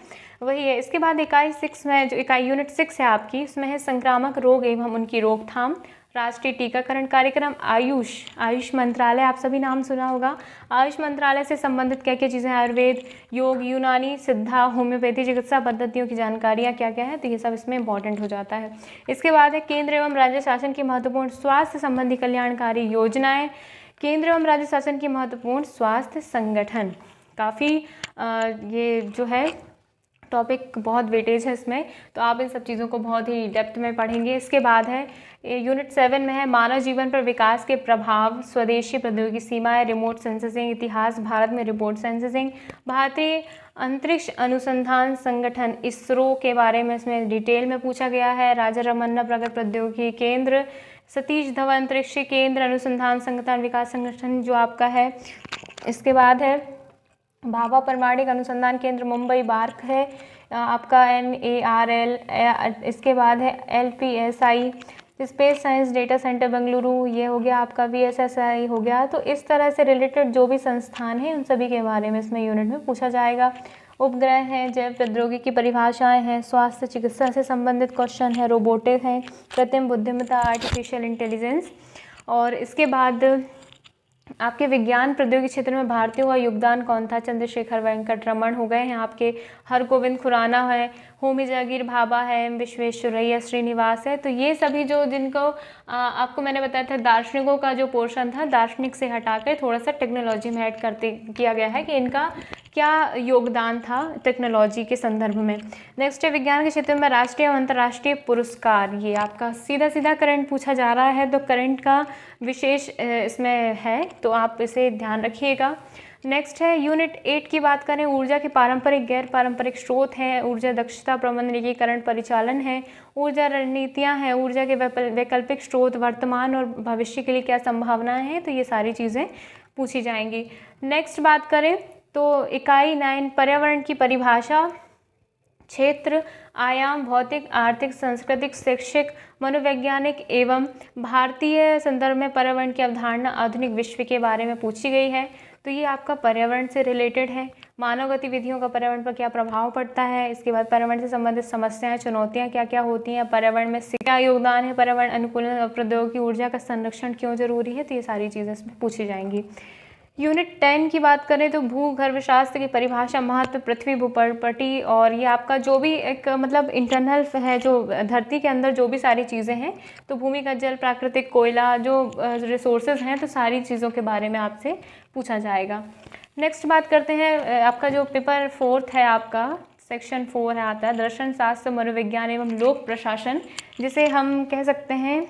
वही है। इसके बाद इकाई 6 में जो इकाई यूनिट 6 है आपकी, उसमें है संक्रामक रोग एवं उनकी रोकथाम, राष्ट्रीय टीकाकरण कार्यक्रम, आयुष मंत्रालय, आप सभी नाम सुना होगा। आयुष मंत्रालय से संबंधित क्या क्या चीज़ें, आयुर्वेद, योग, यूनानी, सिद्धा, होम्योपैथी चिकित्सा पद्धतियों की जानकारियाँ क्या क्या है, तो ये सब इसमें इंपॉर्टेंट हो जाता है। इसके बाद है केंद्र एवं राज्य शासन की महत्वपूर्ण स्वास्थ्य संबंधी कल्याणकारी योजनाएं, केंद्र एवं राज्य शासन की महत्वपूर्ण स्वास्थ्य संगठन। काफ़ी ये जो है टॉपिक बहुत वेटेज है इसमें, तो आप इन सब चीज़ों को बहुत ही डेप्थ में पढ़ेंगे। इसके बाद है यूनिट 7 में है मानव जीवन पर विकास के प्रभाव, स्वदेशी प्रौद्योगिकी, सीमाएं, रिमोट सेंसिंग, इतिहास, भारत में रिमोट सेंसिंग, भारतीय अंतरिक्ष अनुसंधान संगठन इसरो के बारे में इसमें डिटेल में पूछा गया है। राजा रमन्ना प्रगत प्रौद्योगिकी केंद्र, सतीश धवन अंतरिक्ष केंद्र, अनुसंधान संगठन, विकास संगठन जो आपका है। इसके बाद है भाभा परमाणिक अनुसंधान केंद्र मुंबई, बार्क है आपका, NARL। इसके बाद है LPSI space science data centre Bengaluru, ये हो गया आपका, VSSI हो गया। तो इस तरह से रिलेटेड जो भी संस्थान हैं उन सभी के बारे में इसमें यूनिट में पूछा जाएगा। उपग्रह हैं, जैव प्रौद्योगिकी की परिभाषाएं हैं, स्वास्थ्य चिकित्सा से संबंधित क्वेश्चन है, रोबोटिक हैं, कृत्रिम बुद्धिमत्ता, आर्टिफिशियल इंटेलिजेंस। और इसके बाद आपके विज्ञान प्रौद्योगिकी क्षेत्र में भारतीयों का योगदान कौन था, चंद्रशेखर वेंकट रमन हो गए हैं आपके, हरगोविंद खुराना है, होमी जहांगीर भाभा है, विश्वेश्वरैया श्रीनिवास है। तो ये सभी जो जिनको आपको मैंने बताया था दार्शनिकों का जो पोर्शन था, दार्शनिक से हटाकर थोड़ा सा टेक्नोलॉजी में ऐड करते किया गया है कि इनका क्या योगदान था टेक्नोलॉजी के संदर्भ में। नेक्स्ट है विज्ञान के क्षेत्र में राष्ट्रीय और अंतर्राष्ट्रीय पुरस्कार, ये आपका सीधा सीधा करंट पूछा जा रहा है, तो करंट का विशेष इसमें है, तो आप इसे ध्यान रखिएगा। नेक्स्ट है यूनिट 8 की बात करें, ऊर्जा के पारंपरिक गैर पारंपरिक स्रोत हैं, ऊर्जा दक्षता प्रबंधन, एकीकरण, परिचालन है, ऊर्जा रणनीतियां हैं, ऊर्जा के वैकल्पिक स्रोत, वर्तमान और भविष्य के लिए क्या संभावनाएं हैं, तो ये सारी चीज़ें पूछी जाएंगी। नेक्स्ट बात करें तो इकाई 9 पर्यावरण की परिभाषा, क्षेत्र, आयाम, भौतिक, आर्थिक, सांस्कृतिक, शैक्षिक, मनोवैज्ञानिक एवं भारतीय संदर्भ में पर्यावरण की अवधारणा आधुनिक विश्व के बारे में पूछी गई है, तो ये आपका पर्यावरण से रिलेटेड है। मानव गतिविधियों का पर्यावरण पर क्या प्रभाव पड़ता है, इसके बाद पर्यावरण से संबंधित समस्याएं, चुनौतियां क्या क्या होती हैं, पर्यावरण में क्या योगदान है, पर्यावरण अनुकूलन और प्रौद्योगिकी, ऊर्जा का संरक्षण क्यों जरूरी है, तो ये सारी चीज़ें इसमें पूछी जाएंगी। यूनिट 10 की बात करें तो भूगर्भशास्त्र की परिभाषा, महत्व, पृथ्वी, भूपटपटी, और ये आपका जो भी एक मतलब इंटरनल है, जो धरती के अंदर जो भी सारी चीज़ें हैं, तो भूमिगत जल, प्राकृतिक कोयला, जो रिसोर्सेज हैं, तो सारी चीज़ों के बारे में आपसे पूछा जाएगा। नेक्स्ट बात करते हैं आपका जो पेपर 4 है, आपका सेक्शन 4 है, आता है दर्शन शास्त्र, मनोविज्ञान एवं लोक प्रशासन, जिसे हम कह सकते हैं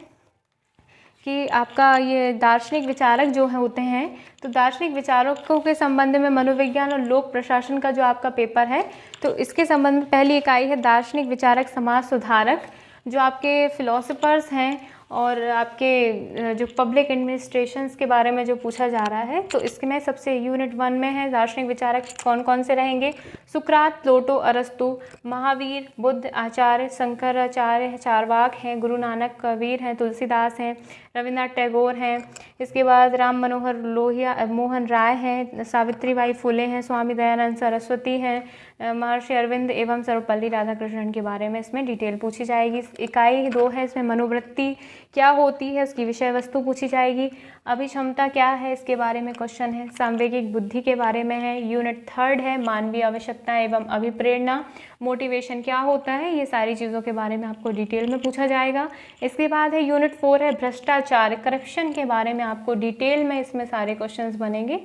कि आपका ये दार्शनिक विचारक जो है होते हैं, तो दार्शनिक विचारकों के संबंध में मनोविज्ञान और लोक प्रशासन का जो आपका पेपर है, तो इसके संबंध में पहली इकाई है दार्शनिक विचारक, समाज सुधारक, जो आपके फिलोसफर्स हैं और आपके जो पब्लिक एडमिनिस्ट्रेशंस के बारे में जो पूछा जा रहा है। तो इसमें सबसे यूनिट 1 में है दार्शनिक विचारक कौन कौन से रहेंगे, सुकरात, प्लेटो, अरस्तु, महावीर, बुद्ध, आचार्य, शंकराचार्य, चारवाक हैं, गुरु नानक, कबीर हैं, तुलसीदास हैं, रविन्द्रनाथ टैगोर हैं, इसके बाद राम मनोहर लोहिया, मोहन राय हैं, सावित्रीबाई फुले हैं, स्वामी दयानंद सरस्वती हैं, महर्षि अरविंद एवं सर्वपल्ली राधाकृष्णन के बारे में इसमें डिटेल पूछी जाएगी। इकाई 2 है, इसमें मनोवृत्ति क्या होती है, उसकी विषय वस्तु पूछी जाएगी। अभिक्षमता क्या है, इसके बारे में क्वेश्चन है। सांवेगिक बुद्धि के बारे में है। यूनिट 3 है मानवीय आवश्यकता एवं अभिप्रेरणा, मोटिवेशन क्या होता है, ये सारी चीज़ों के बारे में आपको डिटेल में पूछा जाएगा। इसके बाद है यूनिट 4 है भ्रष्टाचार, करप्शन के बारे में आपको डिटेल में इसमें सारे क्वेश्चंस बनेंगे।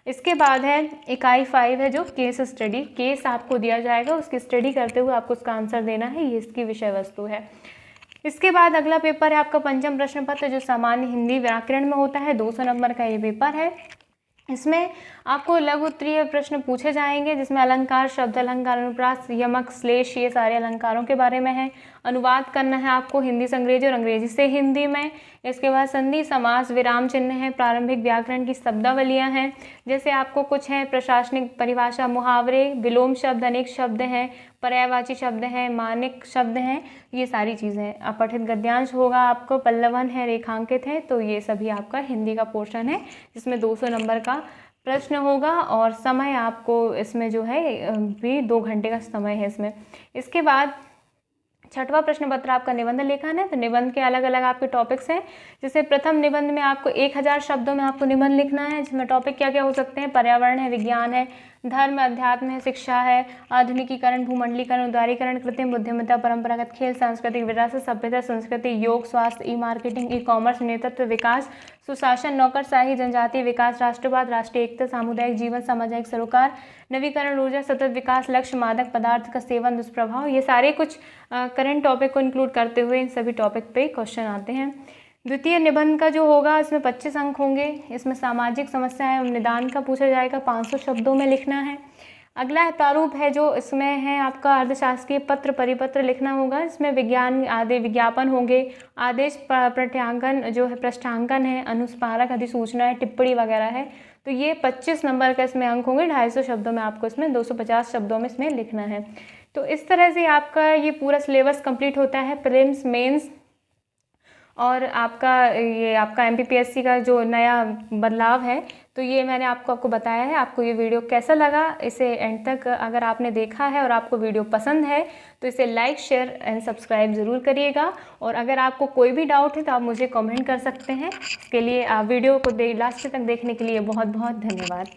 इसके बाद है इकाई 5 है जो केस स्टडी, केस आपको दिया जाएगा, उसकी स्टडी करते हुए आपको उसका आंसर देना है, ये इसकी विषय वस्तु है। इसके बाद अगला पेपर है आपका पंचम प्रश्न पत्र, जो सामान्य हिंदी व्याकरण में होता है, 200 नंबर का ये पेपर है। इसमें आपको लघु उत्तरीय प्रश्न पूछे जाएंगे, जिसमें अलंकार, शब्द अलंकार, अनुप्रास, यमक, श्लेष, ये सारे अलंकारों के बारे में है। अनुवाद करना है आपको हिंदी से अंग्रेजी और अंग्रेजी से हिंदी में। इसके बाद संधि, समास, विराम चिन्ह है, प्रारंभिक व्याकरण की शब्दावलियाँ हैं, जैसे आपको कुछ हैं प्रशासनिक परिभाषा, मुहावरे, विलोम शब्द, अनेक शब्द हैं, पर्यायवाची शब्द हैं, मानक शब्द हैं, ये सारी चीज़ें हैं। अपठित गद्यांश होगा आपको, पल्लवन है, रेखांकित है, तो ये सभी आपका हिंदी का पोर्शन है, जिसमें 200 नंबर का प्रश्न होगा। और समय आपको इसमें जो है भी 2 घंटे का समय है इसमें। इसके बाद छठवां प्रश्न पत्र आपका निबंध लेखन है। तो निबंध के अलग अलग आपके टॉपिक्स हैं, जैसे प्रथम निबंध में आपको 1000 शब्दों में आपको निबंध लिखना है, जिसमें टॉपिक क्या क्या हो सकते हैं, पर्यावरण है, विज्ञान है, धर्म, अध्यात्म है, शिक्षा है, आधुनिकीकरण, भूमंडलीकरण, उदारीकरण, कृत्रिम बुद्धिमत्ता, परंपरागत खेल, सांस्कृतिक विरासत, सभ्यता, संस्कृति, योग, स्वास्थ्य, ई मार्केटिंग, ई कॉमर्स, नेतृत्व, विकास, सुशासन, नौकरशाही, जनजातीय विकास, राष्ट्रवाद, राष्ट्रीय एकता, सामुदायिक जीवन, सामाजिक सरोकार, नवीकरण, ऊर्जा, सतत विकास, लक्ष्य, मादक पदार्थ का सेवन, दुष्प्रभाव, ये सारे कुछ करंट टॉपिक को इंक्लूड करते हुए इन सभी टॉपिक पे क्वेश्चन आते हैं। द्वितीय निबंध का जो होगा इसमें 25 अंक होंगे। इसमें सामाजिक समस्याएं एवं निदान का पूछा जाएगा, 500 शब्दों में लिखना है। अगला है प्रारूप है, जो इसमें है आपका अर्थशास्त्रीय पत्र परिपत्र लिखना होगा। इसमें विज्ञान आदि विज्ञापन होंगे, आदेश, पाठ्यांकन जो है, पृष्ठांकन है, अनुस्मारक, अधिसूचना है, टिप्पणी वगैरह है। तो ये 25 नंबर का इसमें अंक होंगे। 250 शब्दों में आपको इसमें 250 शब्दों में इसमें लिखना है। तो इस तरह से आपका ये पूरा सिलेबस कंप्लीट होता है, प्रीलिम्स, मेंस और आपका ये आपका MPPSC का जो नया बदलाव है। तो ये मैंने आपको बताया है। आपको ये वीडियो कैसा लगा, इसे एंड तक अगर आपने देखा है और आपको वीडियो पसंद है तो इसे लाइक, शेयर एंड सब्सक्राइब ज़रूर करिएगा। और अगर आपको कोई भी डाउट है तो आप मुझे कमेंट कर सकते हैं। इसके लिए वीडियो को लास्ट तक देखने के लिए बहुत बहुत धन्यवाद।